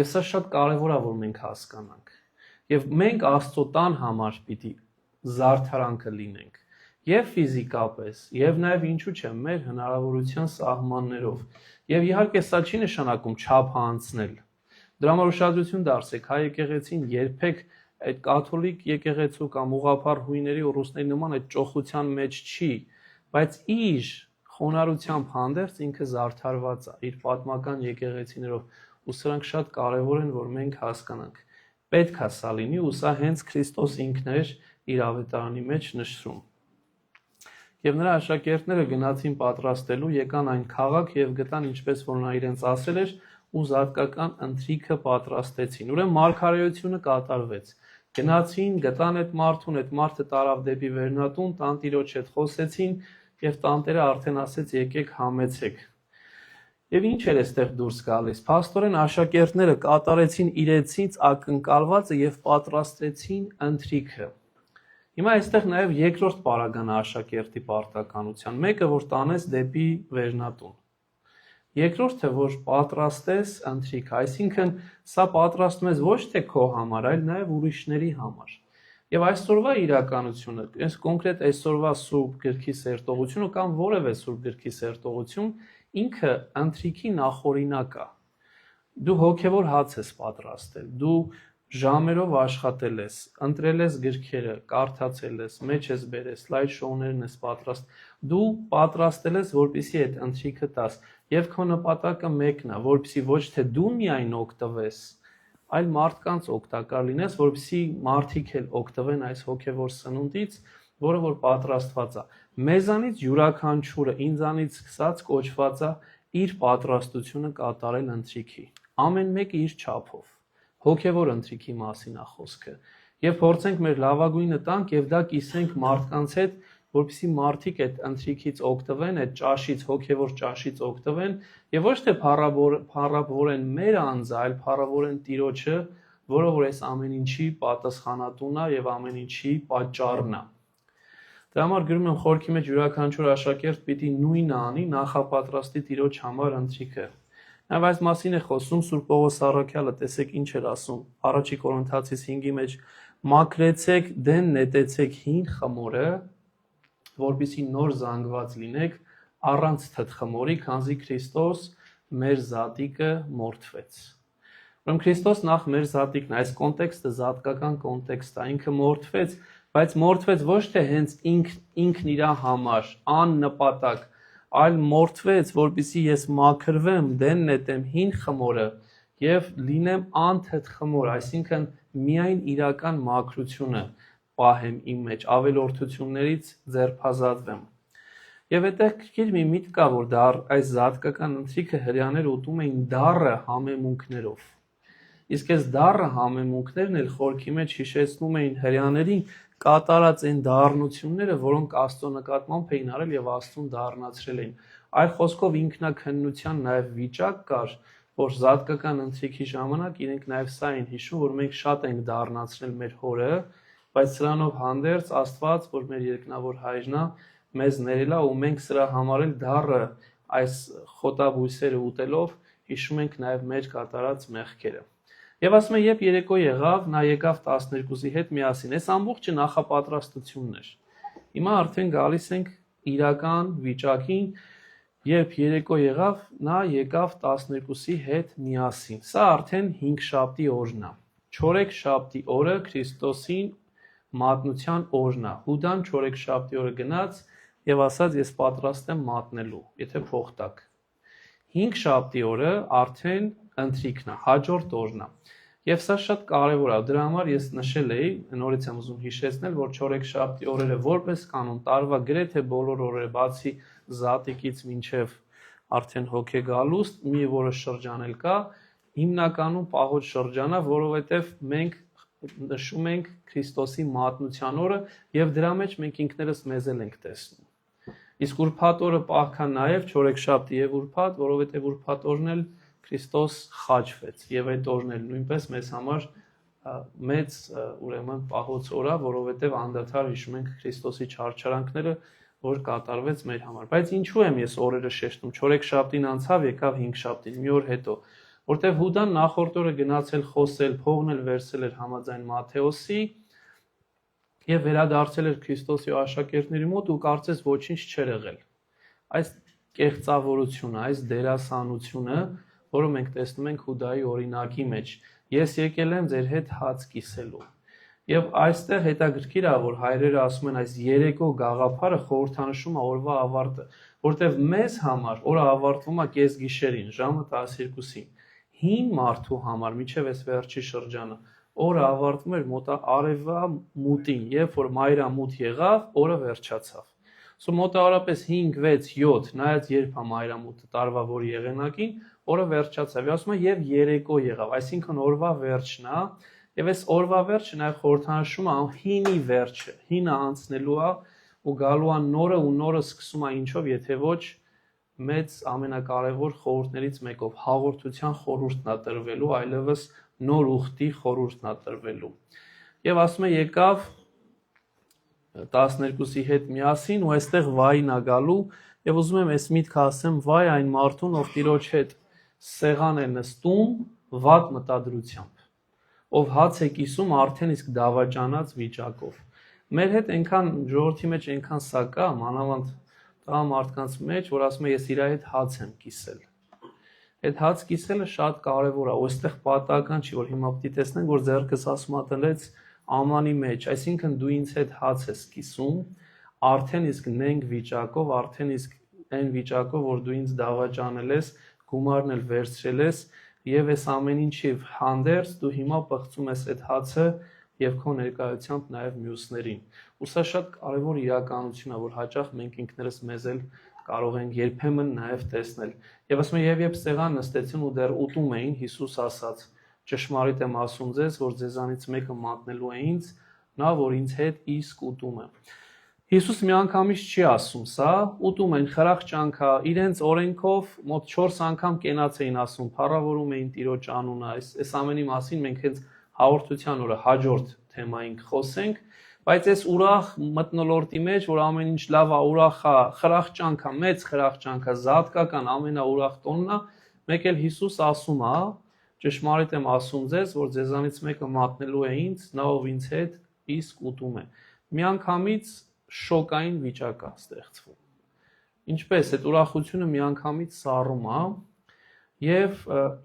Եվ սա շատ կարեւոր է, որ մենք հասկանանք։ Եվ մենք Աստծո տան համար պիտի զարդարանքը լինենք եւ ֆիզիկապես, եւ նաեւ ինչու՞ չէ, մեր հնարավորության սահմաններով։ Եվ իհարկե սա չի նշանակում չափ անցնել։ Դրա համար ուշադրություն դարձեք, հայ եկեղեցին երբեք այդ կաթոլիկ եկեղեցու կամ ուղղափառ հույների ու ռուսների նման այդ ճոխության մեջ չի, բայց իր խոնարհությամբ հանդերձ ինքը զարդարված է իր պատմական եկեղեցիներով, ու սրանք շատ կարեւոր են, որ մենք հասկանանք։ Պետք է սա լինի, ու սա հենց Քրիստոս ինքն էր իր ավետարանի մեջ նշում։ Եվ նրա աշակերտները գնացին պատրաստելու, եկան այն քաղաք եւ գտան, ինչպես որ նա իրենց ասել էր, ու զատկական ընթրիքը պատրաստեցին։ Ուրեմն մարգարեությունը կատարվեց։ Գնացին, գտան այդ մարդուն, այդ մարդը տարավ դեպի Վերջնատուն, տանտիրոջ հետ խոսեցին եւ տանտերը արդեն ասեց եկեք համեցեք։ Եվ ինչ էր այստեղ դուրս գալիս։ Փաստորեն աշակերտները կատարեցին իրենցից ակնկալվածը եւ պատրաստեցին ընթրիքը։ Հիմա այստեղ նաեւ երկրորդ պարագան աշակերտի պարտականության, մեկը որ տանես դեպի Վերջնատուն։ Երկրորդը որ պատրաստես ընթրիքը, այսինքն սա պատրաստում ես ոչ թե քո համար, այլ նաեւ ուրիշների համար։ Եվ այսօրվա իրականությունը, այս կոնկրետ այսօրվա Սուրբ գրքի սերտողությունը կամ որևէ Սուրբ գրքի սերտողություն ինքը ընթրիքի նախօրինակ է։ Դու հոգևոր հաց ես պատրաստել, դու ժամերով աշխատել ես, ընտրել ես գրքերը, կարդացել ես, մեջ ես բերել, սլայդ շոուներն ես պատրաստ։ Դու պատրաստել ես, որպեսզի այդ ընթրիքը տաս, եւ քո նպատակը մեկն է, որպեսզի ոչ թե դու միայն օգտվես, այլ մարդկանց օգտակար լինես, որպեսզի մարդիկ էլ օգտվեն այս հոգևոր սնունդից, որը որ պատրաստված է։ Մեզանից յուրաքանչյուրը, ինձանից սկսած կոչված է իր պատրաստությունը կատարել ընթրիքի։ Ամեն մեկը իր չափով։ Հոգևոր ընթրիքի մասին է խոսքը։ Եվ փորձենք մեր լավագույնը տանք եւ դա կիսենք մարդկանց հետ, որպեսզի մարդիկ այդ ընթրիքից օգտվեն, այդ ճաշից, հոգևոր ճաշից օգտվեն եւ ոչ թե փառավորեն մեր անձը, այլ փառավորեն Տիրոջը, որը որ այս ամեն ինչի պատասխանատուն է եւ ամեն ինչի պատճառն է։ Դրա համար գրում եմ խորքի մեջ յուրաքանչյուր աշակերտ պիտի նույնը անի, նախապատրաստի Տիրոջ համար ընթրիքը։ Նաև այս մասին է խոսում Սուրբ Պողոս առաքյալը, տեսեք ինչ էր ասում Առաջի Կորինթացիս 5-ի մեջ. մաքրեցեք, դեն նետեցեք հին խմորը, որպեսզի նոր զանգված լինեք, առանց թթխմորի, քանզի Քրիստոս մեր զատիկը մորթվեց։ Ուրեմն Քրիստոս նախ մեր զատիկն է, այս կոնտեքստը զատկական կոնտեքստ է, ինքը մորթվեց, բայց մորթվեց ոչ թե հենց ինքն իր համար, աննպատակ, այլ մորթվեց, որպեսզի ես մաքրվեմ, դեն նետեմ հին խմորը եւ լինեմ անթթխմոր, այսինքն միայն իրական մաքրությունը պահեմ իմ մեջ, ավելորդություններից ձերբազատվեմ։ Եվ հետաքրքիր մի միտք կա, որ այս զատկական ընթրիքը հրեաները ուտում էին դառը համեմունքներով։ Իսկ այս դառը համեմունքներն էլ խորքի մեջ հիշեցնում էին հրեաներին կատարած այն դառնությունները, որոնք Աստծո նկատմամբ էին արել եւ Աստծուն դառնացրել էին։ Այլ խոսքով ինքնակննության նաեւ վիճակ կար, որ զատկական ընթրիքի ժամանակ իրենք նաեւ սա էին հիշում, որ մենք շատ ենք դառնացրել մեր հորը, բայց սրանով հանդերձ Աստված, որ մեր երկնավոր հայրն է, մեզ ներել է ու մենք սրա համար էլ դառը այս խոտաբույսերը ուտելով հիշում ենք նաեւ մեր կատարած մեղքերը։ Եվ ասում եմ, երբ երեկո եղավ, նա եկավ 12-ի հետ միասին։ Այս ամբողջը նախապատրաստությունն էր։ Հիմա արդեն գալիս ենք իրական վիճակին, երբ երեկո եղավ, նա եկավ 12-ի հետ միասին։ Սա արդեն 5 շաբթի օրն է։ Չորեքշաբթի օրը Քրիստոսին մատնության օրն է։ Հուդան չորեքշաբթի օրը գնաց եւ ասաց ես պատրաստ եմ մատնելու, եթե փող տաք։ 5 շաբթի օրը արդեն ընթրիքն է, հաջորդ օրն է։ Եվ սա շատ կարևոր է, դրա համար ես նշել էի, նորից եմ ուզում հիշեցնել, որ չորեքշաբթի օրերը որպես կանոն տարվա գրեթե բոլոր օրերը, բացի զատիկից մինչև արդեն հոգեգալուստ, մի որոշ շրջան էլ կա, հիմնականում պահոց շրջանա, որովհետև մենք նշում ենք Քրիստոսի մատնության օրը եւ դրա մեջ մենք ինքներս մեզ ենք տեսնում։ Իսկ ուրբաթ օրը պահքա նաեւ չորեքշաբթի եւ ուրբաթ, որովհետեւ ուրբաթ օրն էլ Քրիստոս խաչվեց եւ այդ օրն էլ նույնպես մեզ համար մեծ ուրեմն պահոց օր է, որովհետեւ անդադար հիշում ենք Քրիստոսի չարչարանքները, որ կատարվեց մեր համար։ Բայց ինչու եմ ես օրերը շեշտում։ Չորեքշաբթին անցավ, եկավ 5 շաբթին, մի օր հետո, որտեվ Հուդան նախորդ օրը գնացել խոսել, փողն էլ վերցել էր համաձայն Մատթեոսի եւ վերադարձել էր Քրիստոսի աշակերտների մոտ ու կարծես ոչինչ չէր եղել։ Այս կեղծավորությունը, այս դերասանությունը, որը մենք տեսնում ենք Հուդայի օրինակի մեջ, ես եկել եմ ձեր հետ հաց կիսելու։ Եվ այստեղ հետաքրքիր է, որ հայրերը ասում են այս երեկո գաղափարը խորհրդանշում է օրվա ավարտը, որտեղ մեզ համար օրը ավարտվում է կեսգիշերին, ժամը 12-ին։ Հին մարդու համար, միջև այս վերջի շրջանը, օրը ավարտվում էր մոտ արևա մուտին, երբ որ մայրամուտ եղավ, օրը վերջացավ։ Սա մոտավորապես 5, 6, 7, նայած երբ է մայրամուտը տարվա որ եղանակին, օրը վերջացավ։ Ասում են եւ երեկո եղավ, այսինքն օրվա վերջն է, եւ այս օրվա վերջը նաեւ խորհրդանշում է հինի վերջը, հինը անցնելու է ու գալու է նորը ու նորը սկսում է ինչով, եթե ոչ մեծ ամենակարևոր խորհուրդներից մեկով հաղորդության խորհուրդն է տրվելու, այլևս նոր ուխտի խորհուրդն է տրվելու։ Եվ ասում է եկավ 12-ի հետ միասին ու այստեղ վային է գալու եւ ուզում եմ այս միտքը ասեմ, վայ այն մարդուն, ով Տիրոջ հետ սեղան է նստում վատ մտադրությամբ, ով հաց է կիսում արդեն իսկ դավաճանած վիճակով։ Մեր հետ այնքան ժողովրդի մեջ այնքան սա կա, մանավանդ տղամարդկանց մեջ, որ ասում է ես իր հետ հաց եմ կիսել։ Այդ հաց կիսելը շատ կարևոր է, այստեղ պատահական չի, որ հիմա պիտի տեսնենք, որ ձեռքս ասում է տնեց ամանի մեջ, այսինքն դու ինձ հետ հաց ես կիսում, արդեն իսկ նենք վիճակով, արդեն իսկ այն վիճակով, որ դու ինձ դավաճանել ես, գումարն էլ վերցրել ես, եւ այս ամեն ինչի հանդերձ դու հիմա պղծում ես այդ հացը եւ քո ներկայությամբ նաեւ մյուսներին։ Ու սա շատ կարևոր իրականություն է, որ հաճախ մենք ինքներս մեզ էլ կարող ենք երբեմն նաեւ տեսնել։ Եվ ասում եմ, երբ սեղան նստեցին ու դեռ ուտում էին, Հիսուս ասաց. ճշմարիտ եմ ասում ձեզ, որ ձեզանից մեկը մատնելու է ինձ, նա որ ինձ հետ իսկ ուտում է։ Հիսուս միանգամից չի ասում սա, ուտում են խրախճանքա, իրենց օրենքով մոտ 4 անգամ կենաց էին ասում, փառավորում էին Տիրոջ անունը, այս ամենի մասին մենք հենց հաղորդության օրը հաջորդ թեմային խոսենք, Բայց այս ուրախ մթնոլորտի մեջ, որ ամեն ինչ լավ է, ուրախ է, խրախճանք է, մեծ խրախճանք է, զատկական ամենաուրախ տոնն է, մեկ էլ Հիսուս ասում է, ճշմարիտ եմ ասում ձեզ, որ ձեզանից մեկը մատնելու է ինձ, նա ով ինձ հետ իսկ ուտում է։ Միանգամից շոկային վիճակ է ստեղծվում։ Ինչպես այդ ուրախությունը միանգամից սառում է, եւ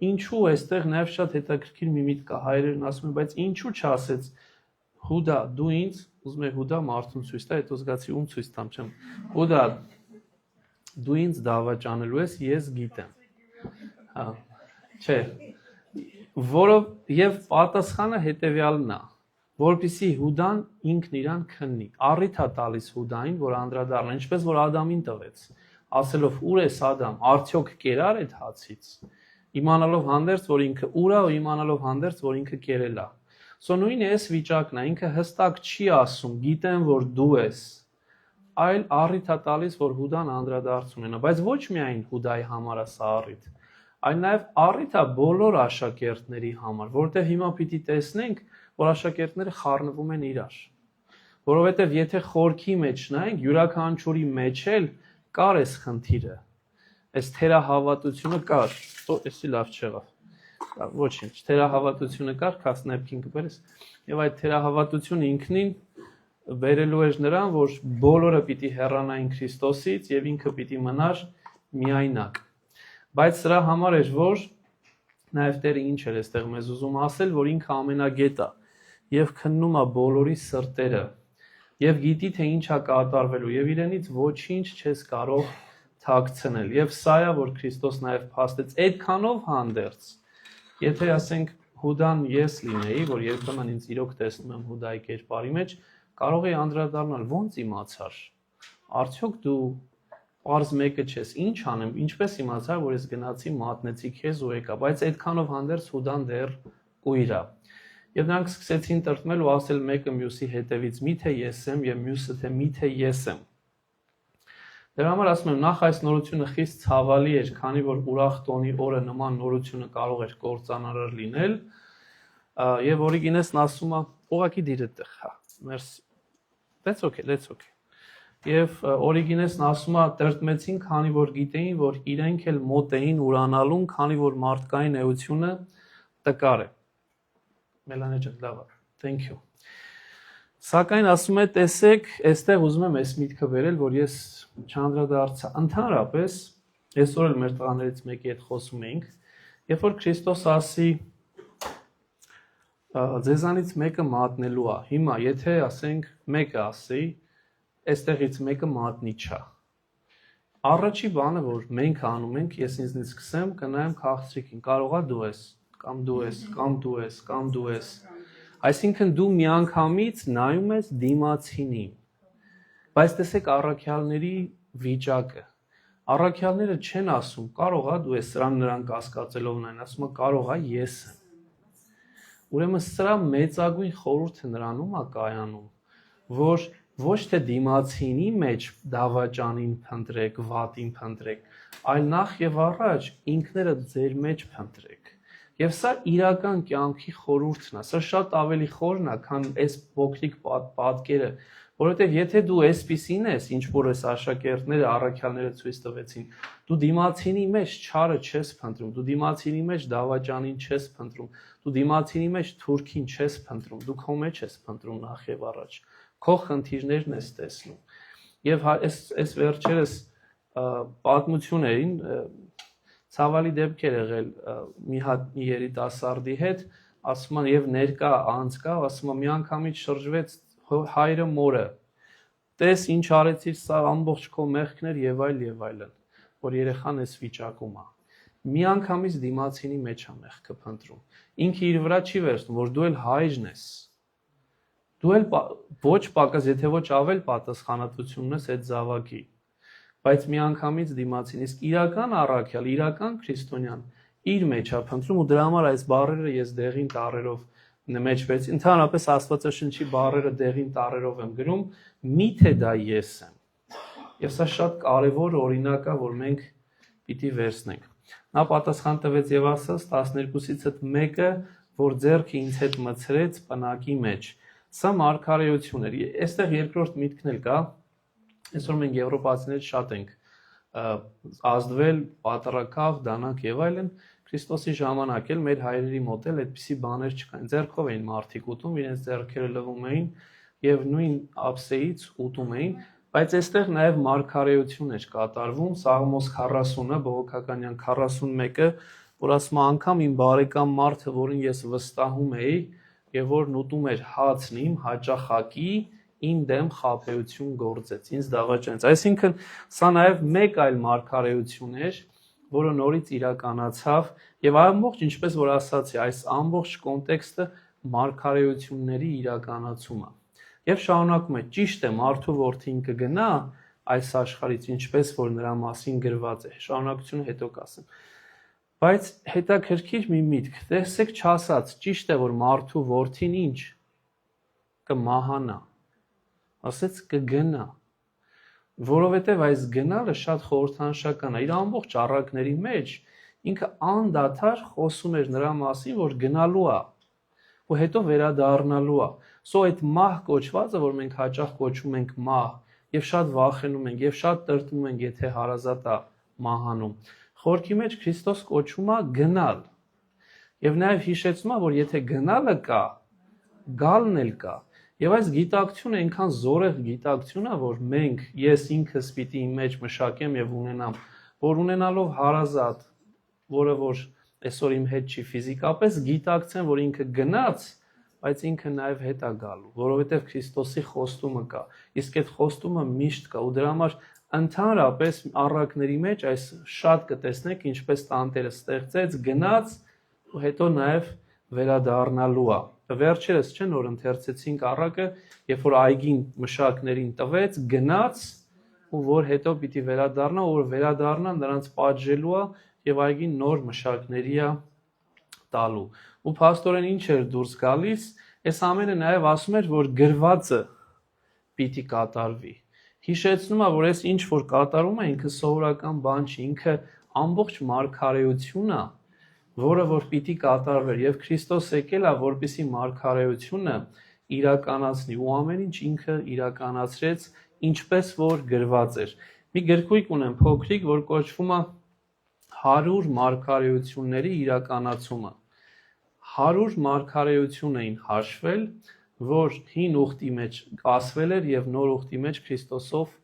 ինչու այստեղ նաեւ շատ հետաքրքիր մի միտք կա, հայերեն ասում են, բայց ինչու չասեց Հուդա, դու ինձ, ուզում եք Հուդա մարդուն ցույց տա, հետո զգացի ում ցույց տամ, չեմ։ Հուդա, դու ինձ դավաճանելու ես, ես գիտեմ։ Հա, չէ։ Որով եւ պատասխանը հետեւյալն է, որպեսզի Հուդան ինքն իրան քննի։ Առիթ է տալիս Հուդային, որ անդրադառնա, ինչպես որ Ադամին տվեց, ասելով ուր ես Ադամ, արդյոք կերար այդ հացից, իմանալով հանդերձ, որ ինքը ուր է, ու իմանալով հանդերձ, որ ինքը կերել է։ Սո նույնը այս վիճակն է, ինքը հստակ չի ասում, գիտեմ, որ դու ես, այլ առիթ է տալիս, որ Հուդան անդրադարձ ունենա, բայց ոչ միայն Հուդայի համար է սա առիթ, այլ նաև առիթ է բոլոր աշակերտների համար, որտեղ հիմա պիտի տեսնենք, որ աշակերտները խառնվում են իրար, որովհետև եթե խորքի մեջ նայենք, յուրաքանչյուրի մեջ էլ կար այս խնդիրը, այս թերահավատությունը կար, էսի լավ չեղավ, ոչինչ, թերահավատությունը կար, քաս նեպքին կբերես, եւ այդ թերահավատությունը ինքնին բերելու էր նրան, որ բոլորը պիտի հեռանային Քրիստոսից եւ ինքը պիտի մնար միայնակ։ Բայց սրա համար էր, որ նաեւ Տերը ինչ էր այստեղ մեզ ուզում ասել, որ ինքը ամենագետ է եւ քննում է բոլորի սրտերը եւ գիտի թե ինչ է կատարվելու եւ իրենից ոչինչ չես կարող թաքցնել եւ սա է, որ Քրիստոս նաեւ փաստեց այդքանով հանդերձ, եթե ասենք Հուդան ես լինեի, որ երբեմն ինձ իրոք տեսնում եմ Հուդայի կերպարի մեջ, կարող էի անդրադառնալ, ոնց իմացար, արդյոք դու պարզ մեկը չես, ինչ անեմ, ինչպես իմացար, որ ես գնացի մատնեցի քեզ ու եկա, բայց այդքանով հանդերձ Հուդան դեռ կույր է։ Եվ նրանք սկսեցին տրտմել ու ասել մեկը մյուսի հետևից, միթե ես եմ եւ մյուսը թե միթե ես եմ։ Դրա համար ասում եմ, նախ այս նորությունը խիստ ցավալի էր, քանի որ ուրախ տոնի օրը նման նորությունը կարող էր կործանարար լինել, եւ Օրիգինեսն ասում է, ուղղակի դիրը տեղ, հա, մերսի։ That's okay։ Եվ Օրիգինեսն ասում է, տրտմեցին, քանի որ գիտեին, որ իրենք էլ մոտ էին ուրանալուն, քանի որ մարդկային էությունը տկար է։ Մելանե ջան, լավ է, thank you։ Սակայն ասում է, տեսեք, այստեղ ուզում եմ այս միտքը վերել, որ ես չանդրադարձա, ընդհանրապես, այսօր էլ մեր տղաներից մեկի հետ խոսում էինք, երբ որ Քրիստոս ասի, ձեզանից մեկը մատնելու է, հիմա, եթե ասենք մեկը ասի, այստեղից մեկը մատնի չա, առաջի բանը, որ մենք անում ենք, ես ինձնից սկսեմ, կնայեմ քաղցրիկին, կարողա դու ես, կամ դու ես, կամ դու ես, կամ դու ես, այսինքն դու միանգամից նայում ես դիմացինին, բայց տեսեք առաքյալների վիճակը, առաքյալները չեն ասում, կարողա դու ես սրան նրան կասկածելով նայն, ասում է կարողա ես եմ, ուրեմն սրա մեծագույն խորհուրդը նրանում է կայանում, որ ոչ թե դիմացինի մեջ դավաճանին փնտրեք, վատին փնտրեք, այլ նախ եւ առաջ ինքներդ ձեր մեջ փնտրեք։ Եվ սա իրական կյանքի խորհուրդն է, սա շատ ավելի խորն է, քան այս փոքրիկ պատկերը, որովհետև եթե դու այսպիսին ես, ինչ որ այս աշակերտները, առաքյալները ցույց տվեցին, դու դիմացինի մեջ չարը չես փնտրում, դու դիմացինի մեջ դավաճանին չես փնտրում, դու դիմացինի մեջ թուրքին չես փնտրում, դու քո մեջ ես փնտրում նախ եւ առաջ, քո խնդիրներն ես տեսնում։ Եվ այս վերջերս պատմություններին ցավալի դեպքեր եղել մի հատ մի երիտասարդի հետ, ասում են եւ ներկա անցկա, ասում են միանգամից շրջվեց հայրը մորը, տես ինչ արեցիր, սա ամբողջ քո մեղքներ եւ այլն, որ երեխան էս վիճակում է։ Միանգամից դիմացինի մեջ է մեղքը փնտրում։ Ինքը իր վրա չի վերցնում, որ դու էլ հայրն ես։ Դու էլ ոչ պակաս, եթե ոչ ավել պատասխանատվություն ունես այդ զավակի։ Բայց միանգամից դիմացին, իսկ իրական առաքյալ, իրական քրիստոնյան իր մեջ է փնտրում ու դրա համար այս բառերը ես դեղին տառերով մեջվեց, ընդհանրապես Աստվածաշնչի բառերը դեղին տառերով եմ գրում, միթե դա ես եմ։ Եվ սա շատ կարևոր օրինակ է, որ մենք պիտի վերցնենք։ Նա պատասխան տվեց եւ ասաց 12-ից մեկը, որ ձեռքը ինձ հետ մցրեց պնակի մեջ։ Սա մարգարեություն էր։ Այստեղ երկրորդ միտքն էլ կա։ Այսօր մենք եվրոպացիներից շատ ենք ազդվել, պատառաքաղ, դանակ եւ այլն։ Քրիստոսի ժամանակ էլ մեր հայրերի մոտ էլ այդպիսի բաներ չկային։ Ձեռքով էին մարդիկ ուտում, իրենց ձեռքերը լվում էին եւ նույն ափսեից ուտում էին, բայց այստեղ նաեւ մարգարեություն էր կատարվում։ Սաղմոս 40-ը, բողոքականյան 41-ը, որ ասում է անգամ իմ բարեկամ մարդը, որին ես վստահում էի եւ որն ուտում էր հացն իմ հաճախակի, իմ դեմ խաբեություն գործեց, ինձ դավաճանեց։ Այսինքն սա նաեւ մեկ այլ մարգարեություն էր, որը նորից իրականացավ եւ ամբողջ ինչպես որ ասացի, այս ամբողջ կոնտեքստը մարգարեությունների իրականացումը։ Եվ շարունակում է, ճիշտ է, մարդու որդին կգնա այս աշխարհից, ինչպես որ նրա մասին գրված է։ Շարունակությունը հետո կասեմ։ Բայց հետաքրքիր մի միտք, տեսեք չասած, ճիշտ է որ մարդու որդին ինչ կմահանա, ասեց կգնա, որովհետև այս գնալը շատ խորհրդանշական է, իր ամբողջ առակների մեջ ինքը անդադար խոսում էր նրա մասին, որ գնալու է ու հետո վերադառնալու է։ Սո այդ մահ կոչվածը, որ մենք հաճախ կոչում ենք մահ, եւ շատ վախենում ենք, եւ շատ տրտմում ենք, եթե հարազատ է մահանում։ Խորքի մեջ Քրիստոս կոչում է գնալ։ Եվ նաև հիշեցնում է, որ եթե գնալը կա, գալն էլ կա։ Եվ այս գիտակցությունը այնքան զորեղ գիտակցություն է, որ մենք, ես ինքս պիտի իմ մեջ մշակեմ եւ ունենամ, որ ունենալով հարազատ, որը որ այսօր իմ հետ չի ֆիզիկապես, գիտակցեմ, որ ինքը գնաց, բայց ինքը նաև հետ է գալու, որովհետև Քրիստոսի խոստումը կա։ Իսկ այդ խոստումը միշտ կա ու դրա համար ընդհանրապես առակների մեջ այս շատ կտեսնեք, ինչպես տանտերը ստեղծեց, գնաց ու հետո նաև վերադառնալու է։ Վերջերս չեն որ ընթերցեցինք առակը, երբ որ այգին մշակներին տվեց, գնաց ու որ հետո պիտի վերադառնա, որ վերադառնա նրանց պատժելու է եւ այգին նոր մշակների է տալու։ Ու փաստորեն ինչ էր դուրս գալիս, այս ամենը նաև ասում էր, որ գրվածը պիտի կատարվի։ Հիշեցնում է, որ այս ինչ որ կատարում է, ինքը սովորական բան չի, ինքը ամբողջ մարգարեություն է, որը որ պիտի կատարվեր եւ Քրիստոս եկել է, որպեսի մարգարեությունը իրականացնի ու ամեն ինչ ինքը իրականացրեց, ինչպես որ գրված էր։ Մի գրքույկ ունեմ փոքրիկ, որ կոչվում է 100 մարգարեությունների իրականացումը։ 100 մարգարեություն էին հաշվել, որ հին ուխտի մեջ ասվել էր եւ նոր ուխտի մեջ Քրիստոսով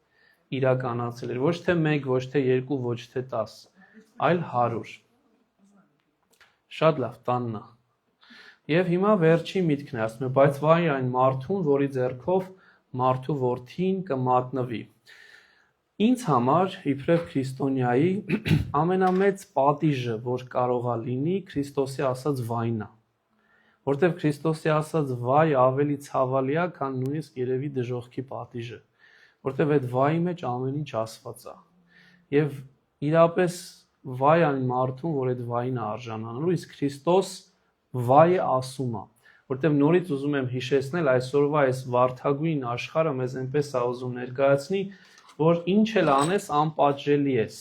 իրականացել էր։ Ոչ թե 1, ոչ թե 2, ոչ թե 10, այլ 100։ Շատ լավ, տաննա։ Եվ հիմա վերջի միտքն է, ասում է, բայց վայ այն մարդուն, որի ձեռքով մարդու որդին կմատնվի։ Ինձ համար, իբրև քրիստոնյայի, ամենամեծ պատիժը, որ կարող է լինի, Քրիստոսի ասած վայն է։ Որտեվ Քրիստոսի ասած վայ ավելի ցավալի է, քան նույնիսկ երևի դժոխքի պատիժը։ Որտեվ այդ վայի մեջ ամեն ինչ ասված է։ Եվ իրապես վայ այն մարդուն, որ այդ վային է արժանանալու, իսկ Քրիստոս վայ ասում է։ Որտեվ նորից ուզում եմ հիշեցնել այսօրվա այս վարդագույն աշխարհը մեզ այնպես է ուզում ներկայացնի, որ ինչ էլ անես անպատժելի ես։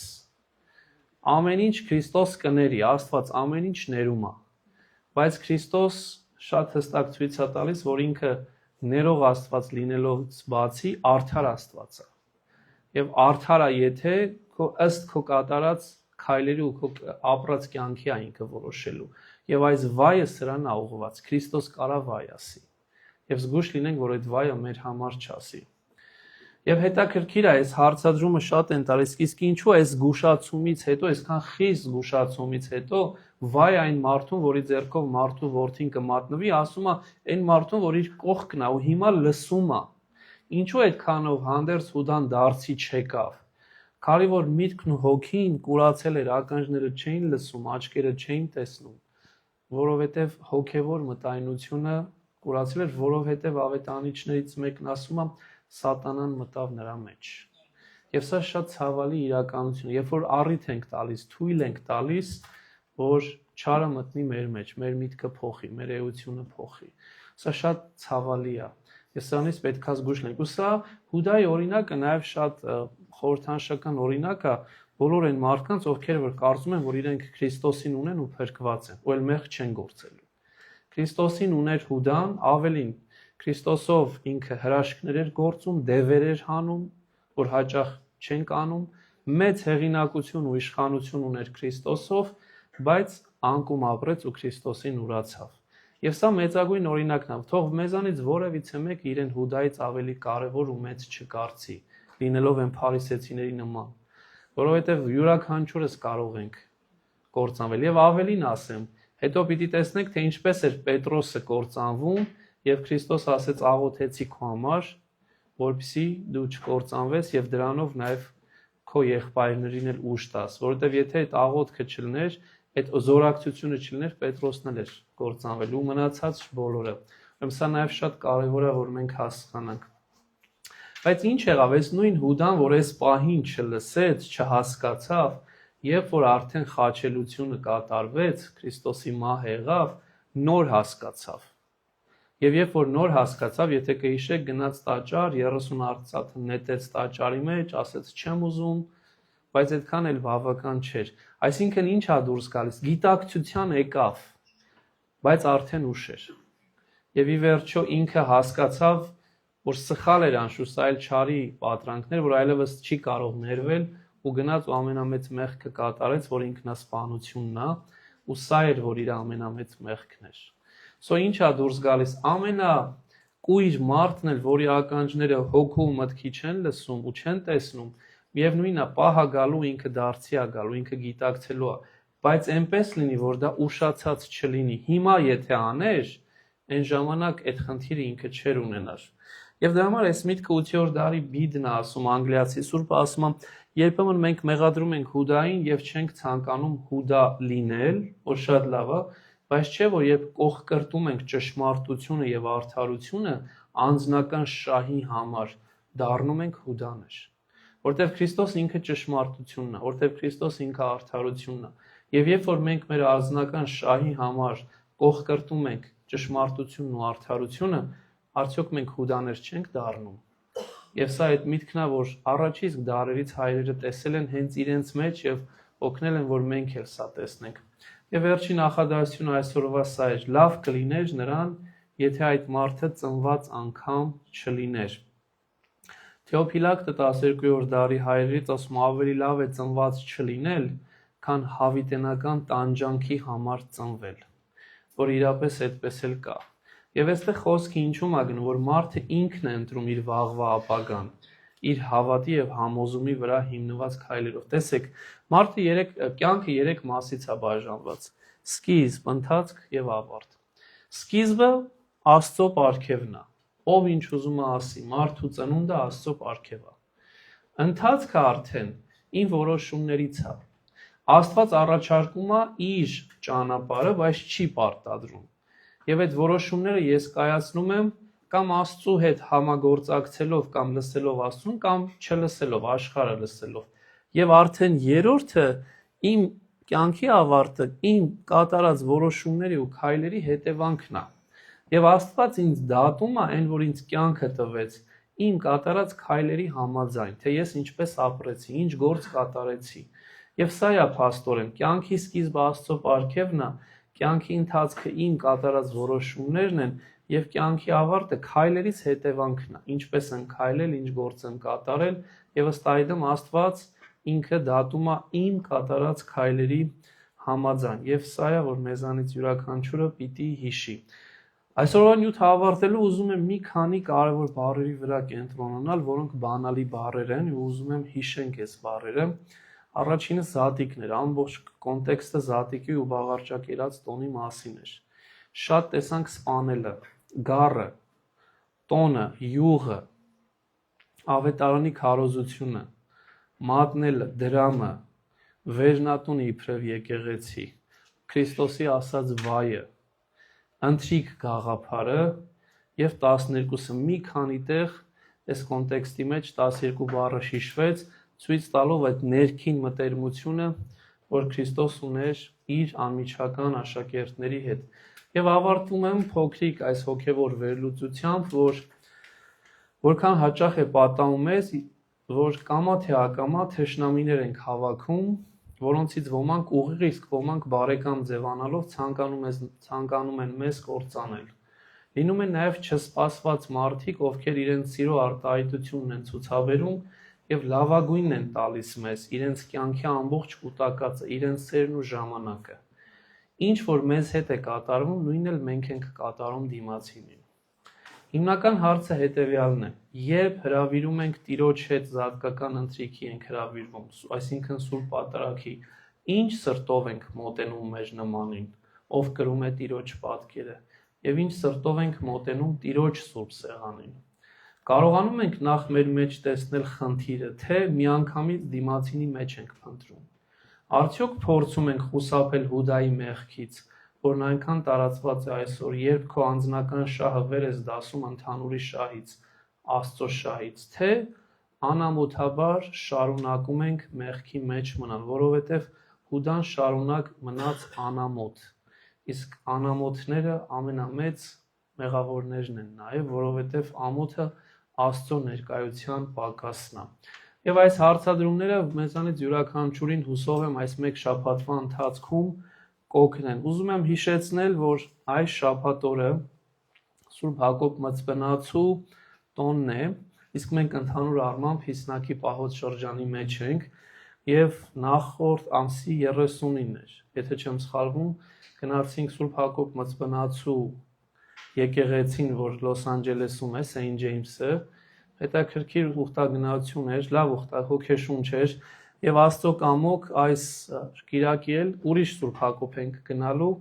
Ամեն ինչ Քրիստոս կների, Աստված ամեն ինչ ներում է։ Բայց Քրիստոս շատ հստակ ցույց է տալիս, որ ինքը ներող Աստված լինելուց բացի արդար Աստված է։ Եվ արդար է, եթե ըստ քո կատարած քայլերի ու քո ապրած կյանքի է ինքը որոշելու։ Եվ այս վայը սրան է ուղղված, Քրիստոս կարա վայ ասի։ Եվ զգուշ լինենք, որ այդ վայը մեր համար չասի։ Եվ հետաքրքիր է, այս հարցադրումը շատ են տալիս, իսկ ինչու այս զգուշացումից հետո, այսքան խիստ զգուշացումից հետո, վայ այն մարդուն, որի ձեռքով մարդու որդին կմատնվի, ասում է այն մարդուն, որ իր կողքն է ու հիմա լսում է։ Ինչու այդքանով հանդերձ Հուդան դարձի չեկավ։ Քանի որ միտքն ու հոգին կուրացել էր, ականջները չէին լսում, աչքերը չէին տեսնում, որովհետև հոգևոր մտայնությունը կուրացել էր, որովհետև ավետարանիչներից մեկն ասում է Սատանան մտավ նրա մեջ։ Եվ սա շատ ցավալի իրականություն է, երբ որ առիթ ենք տալիս, թույլ ենք տալիս, որ չարը մտնի մեր մեջ, մեր միտքը փոխի, մեր էությունը փոխի։ Սա շատ ցավալի է։ Ես սրանից պետքա զգուշ լինենք։ Ու սա Հուդայի օրինակը նաև շատ խորհրդանշական օրինակ է բոլոր այն մարդկանց, ովքեր որ կարծում են, որ իրենք Քրիստոսին ունեն ու փրկված են, ու էլ մեղք չեն գործելու։ Քրիստոսին ուներ Հուդան, ավելին Քրիստոսով ինքը հրաշքներ էր գործում, դևեր էր հանում, որ հաճախ չենք անում, մեծ հեղինակություն ու իշխանություն ուներ Քրիստոսով, բայց անկում ապրեց ու Քրիստոսին ուրացավ։ Եվ սա մեծագույն օրինակն է, թող մեզանից որևիցե մեկը իրեն Հուդայից ավելի կարևոր ու մեծ չկարծի, լինելով են փարիսեցիների նման, որովհետև յուրաքանչյուրս կարող ենք կործանվել։ Եվ ավելին ասեմ, հետո պիտի տեսնենք, թե ինչպես էր Պետրոսը կործանվում, եւ Քրիստոս ասեց աղոթեցի քո համար, որպեսզի դու չկործանվես եւ դրանով նաեւ քո եղբայրներին էլ ուժ տաս, որովհետեւ եթե այդ աղոթքը չլներ, այդ զորակցությունը չլներ, Պետրոսն էլ էր կործանվել ու մնացած բոլորը։ Ուրեմն սա նաեւ շատ կարեւոր է, որ մենք հասկանանք։ Բայց ինչ եղավ, այս նույն Հուդան, որ այս պահին չլսեց, չհասկացավ, երբ որ արդեն խաչելությունը կատարվեց, Քրիստոսի մահը եղավ, նոր հասկացավ։ Եվ երբ որ նոր հասկացավ, եթե կհիշեք, գնաց տաճար, 30 արծաթ նետեց տաճարի մեջ, ասեց չեմ ուզում, բայց այդքան էլ բավական չէր։ Այսինքն ինչ է դուրս գալիս, գիտակցության եկավ, բայց արդեն ուշ էր։ Եվ ի վերջո ինքը հասկացավ, որ սխալ էր անշուշտ, սա էլ չարի պատրանքներ, որ այլևս չի կարող ներվել ու գնաց ու ամենամեծ մեղքը կատարեց, որ ինքնասպանությունն է, ու սա էր, որ իր ամենամեծ մեղքն էր։ Սո ինչ է դուրս գալիս, ամենակույր մարդն էլ, որի ականջները հոգու մտքի չեն լսում ու չեն տեսնում, միևնույնն է, պահը գալու ինքը դարձի է գալու, ինքը գիտակցելու է, բայց այնպես լինի, որ դա ուշացած չլինի։ Հիմա եթե աներ, այն ժամանակ այդ խնդիրը ինքը չէր ունենար։ Եվ դրա համար այս միտքը 8-րդ դարի Բիդն է ասում, անգլիացի սուրբը ասում է, երբեմն մենք մեղադրում ենք Հուդային եւ չենք ցանկանում Հուդա լինել, որ շատ լավ է, բայց չէ, որ երբ կողկրտում ենք ճշմարտությունը եւ արդարությունը անձնական շահի համար, դառնում ենք Հուդաներ։ Որտեւ Քրիստոս ինքը ճշմարտությունն է, որտեւ Քրիստոս ինքը արդարությունն է։ Եվ երբ որ մենք մեր անձնական շահի համար կողկրտում ենք ճշմարտությունն ու արդարությունը, արդյոք մենք Հուդաներ չենք դառնում։ Եվ սա այդ միտքն է, որ առաջից դարերից հայրերը տեսել են հենց իրենց մեջ եւ օգնել են, որ մենք էլ սա տեսնենք։ Եվ վերջին նախադասությունը այսօրվա սա էր. լավ կլիներ նրան, եթե այդ մարդը ծնված անգամ չլիներ։ Թեոփիլակտը 12-րդ դարի հայրերից ասում ավելի լավ է ծնված չլինել, քան հավիտենական տանջանքի համար ծնվել, որ իրապես այդպես էլ կա։ Եվ այստեղ խոսքը ինչու՞մ է գնում, որ մարդը ինքն է ընտրում իր վաղվա ապագան, իր հավատի եւ համոզումի վրա հիմնված քայլերով։ Տեսեք, մարդը կյանքը 3 մասից է բաժանված. սկիզբ, ընթացք եւ ավարտ։ Սկիզբը Աստծո պարգևն է։ Ով ինչ ուզում է ասի, մարդու ծնունդը Աստծո պարգև է։ Ընթացքը արդեն ին որոշումներից է։ Աստված առաջարկում է իր ճանապարհը, բայց չի պարտադրում։ Եվ այդ որոշումները ես կայացնում եմ կամ Աստծո հետ համագործակցելով կամ լսելով Աստծուն կամ չլսելով, աշխարհը լսելով։ Եվ արդեն երրորդը իմ կյանքի ավարտը իմ կատարած որոշումների ու քայլերի հետևանքն է։ Եվ Աստված ինձ դատում է այն, որ ինձ կյանքը տվեց, իմ կատարած քայլերի համաձայն, թե ես ինչպես ապրեցի, ինչ գործ կատարեցի։ Եվ սա է փաստորեն, կյանքի սկիզբը Աստծո պարգևն է, կյանքի ընթացքը իմ կատարած որոշումներն են եւ կյանքի ավարտը քայլերից հետևանքն է, ինչպես եմ քայլել, ինչ գործ եմ կատարել եւ ըստ այդմ Աստված ինքը դատում է իմ կատարած քայլերի համաձայն եւ սա է, որ մեզանից յուրաքանչյուրը պիտի հիշի։ Այսօրվա նյութը ավարտելու ուզում եմ մի քանի կարևոր բառերի վրա կենտրոնանալ, որոնք բանալի բառեր են ու ուզում եմ հիշենք այս բառերը։ Առաջինը զատիկն էր, ամբողջ կոնտեքստը զատիկի ու բաղարջակերած տոնի մասին էր։ Շատ տեսանք սպանելը, գառը, տոնը, յուղը, ավետարանի քարոզությունը, մատնելը, դրամը, վերնատունը իբրև եկեղեցի, Քրիստոսի ասած վայը, ընթրիք գաղափարը եւ 12-ը մի քանի տեղ այս կոնտեքստի մեջ 12 բառը հիշվեց, ցույց տալով այդ ներքին մտերմությունը, որ Քրիստոս ուներ իր անմիջական աշակերտների հետ։ Եվ ավարտում եմ փոքրիկ այս հոգևոր վերլուծությամբ, որքան հաճախ է պատահում մեզ, որ կամա թե ակամա թշնամիներ ենք հավաքում, որոնցից ոմանք ուղիղ, իսկ ոմանք բարեկամ ձևանալով ցանկանում են մեզ կործանել։ Լինում են նաև չսպասված մարդիկ, ովքեր իրենց սիրո արտահայտությունն են ցուցաբերում եւ լավագույնն են տալիս մեզ, իրենց կյանքի ամբողջ կուտակածը, իրենց սերն ու ժամանակը։ Ինչ որ մեզ հետ է կատարվում, նույնն էլ մենք ենք կատարում դիմացինին։ Հիմնական հարցը հետևյալն է. երբ հրավիրում ենք Տիրոջ հետ զատկական ընթրիքի ենք հրավիրվում, այսինքն Սուրբ Պատարագի, ինչ սրտով ենք մոտենում մեր նմանին, ով կրում է Տիրոջ պատկերը, եւ ինչ սրտով ենք մոտենում Տիրոջ Սուրբ Սեղանին։ Կարողանում ենք նախ մեր մեջ տեսնել խնդիրը, թե միանգամից դիմացինի մեջ ենք փնտրում։ Արդյոք փորձում ենք խուսափել Հուդայի մեղքից, որն այնքան տարածված է այսօր, երբ քո անձնական շահը վեր ես դասում ընդհանուրի շահից, Աստծո շահից, թե անամոթաբար շարունակում ենք մեղքի մեջ մնալ, որովհետև Հուդան շարունակ մնաց անամոթ, իսկ անամոթները ամենամեծ մեղավորներն են նաև, որովհետև ամոթը Աստծո ներկայության պակասն է։ Եվ այս հարցադրումները մեզանից յուրաքանչյուրին հուսով եմ այս մեկ շաբաթվա ընթացքում կօգնեն։ Ուզում եմ հիշեցնել, որ այս շաբաթ օրը Սուրբ Հակոբ Մծբնացու տոնն է, իսկ մենք ընդհանուր առմամբ Հիսնակի պահոց շրջանի մեջ ենք եւ նախորդ ամսի 30-ին էր, եթե չեմ սխալվում, գնացինք Սուրբ Հակոբ Մծբնացու եկեղեցին, որ Լոս Անջելեսում է, Սեյնտ Ջեյմսը, հետաքրքիր ուխտագնացություն էր, լավ հոգեշունչ էր եւ Աստծո կամոք այս կիրակի էլ ուրիշ Սուրբ Հակոբ ենք գնալու։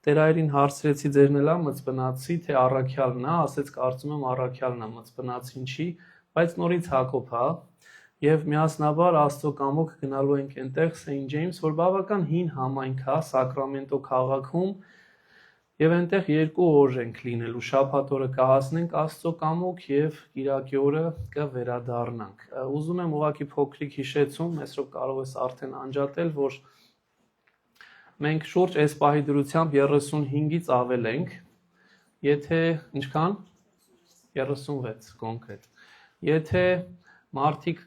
Տերայրին հարցրեցի ձերն էլա Մծբնացի, թե առաքյալն է, ասեց կարծում եմ առաքյալն է, Մծբնացին չի, բայց նորից Հակոբ է եւ միասնաբար Աստծո կամոք գնալու ենք այնտեղ Սեյնտ Ջեյմս, որ բավական հին համայնք է Սակրամենտո քաղաքում եւ այնտեղ 2 օր ենք լինելու, շաբաթ օրը կհասնենք Աստծո կամոք եւ կիրակի օրը կվերադառնանք։ Ուզում եմ ուղղակի փոքրիկ հիշեցում, այսօր կարող ես արդեն անջատել, որ մենք շուրջ այս պահի դրությամբ 35-ից ավել ենք, եթե ինչքան 36 կոնկրետ։ Եթե մարդիկ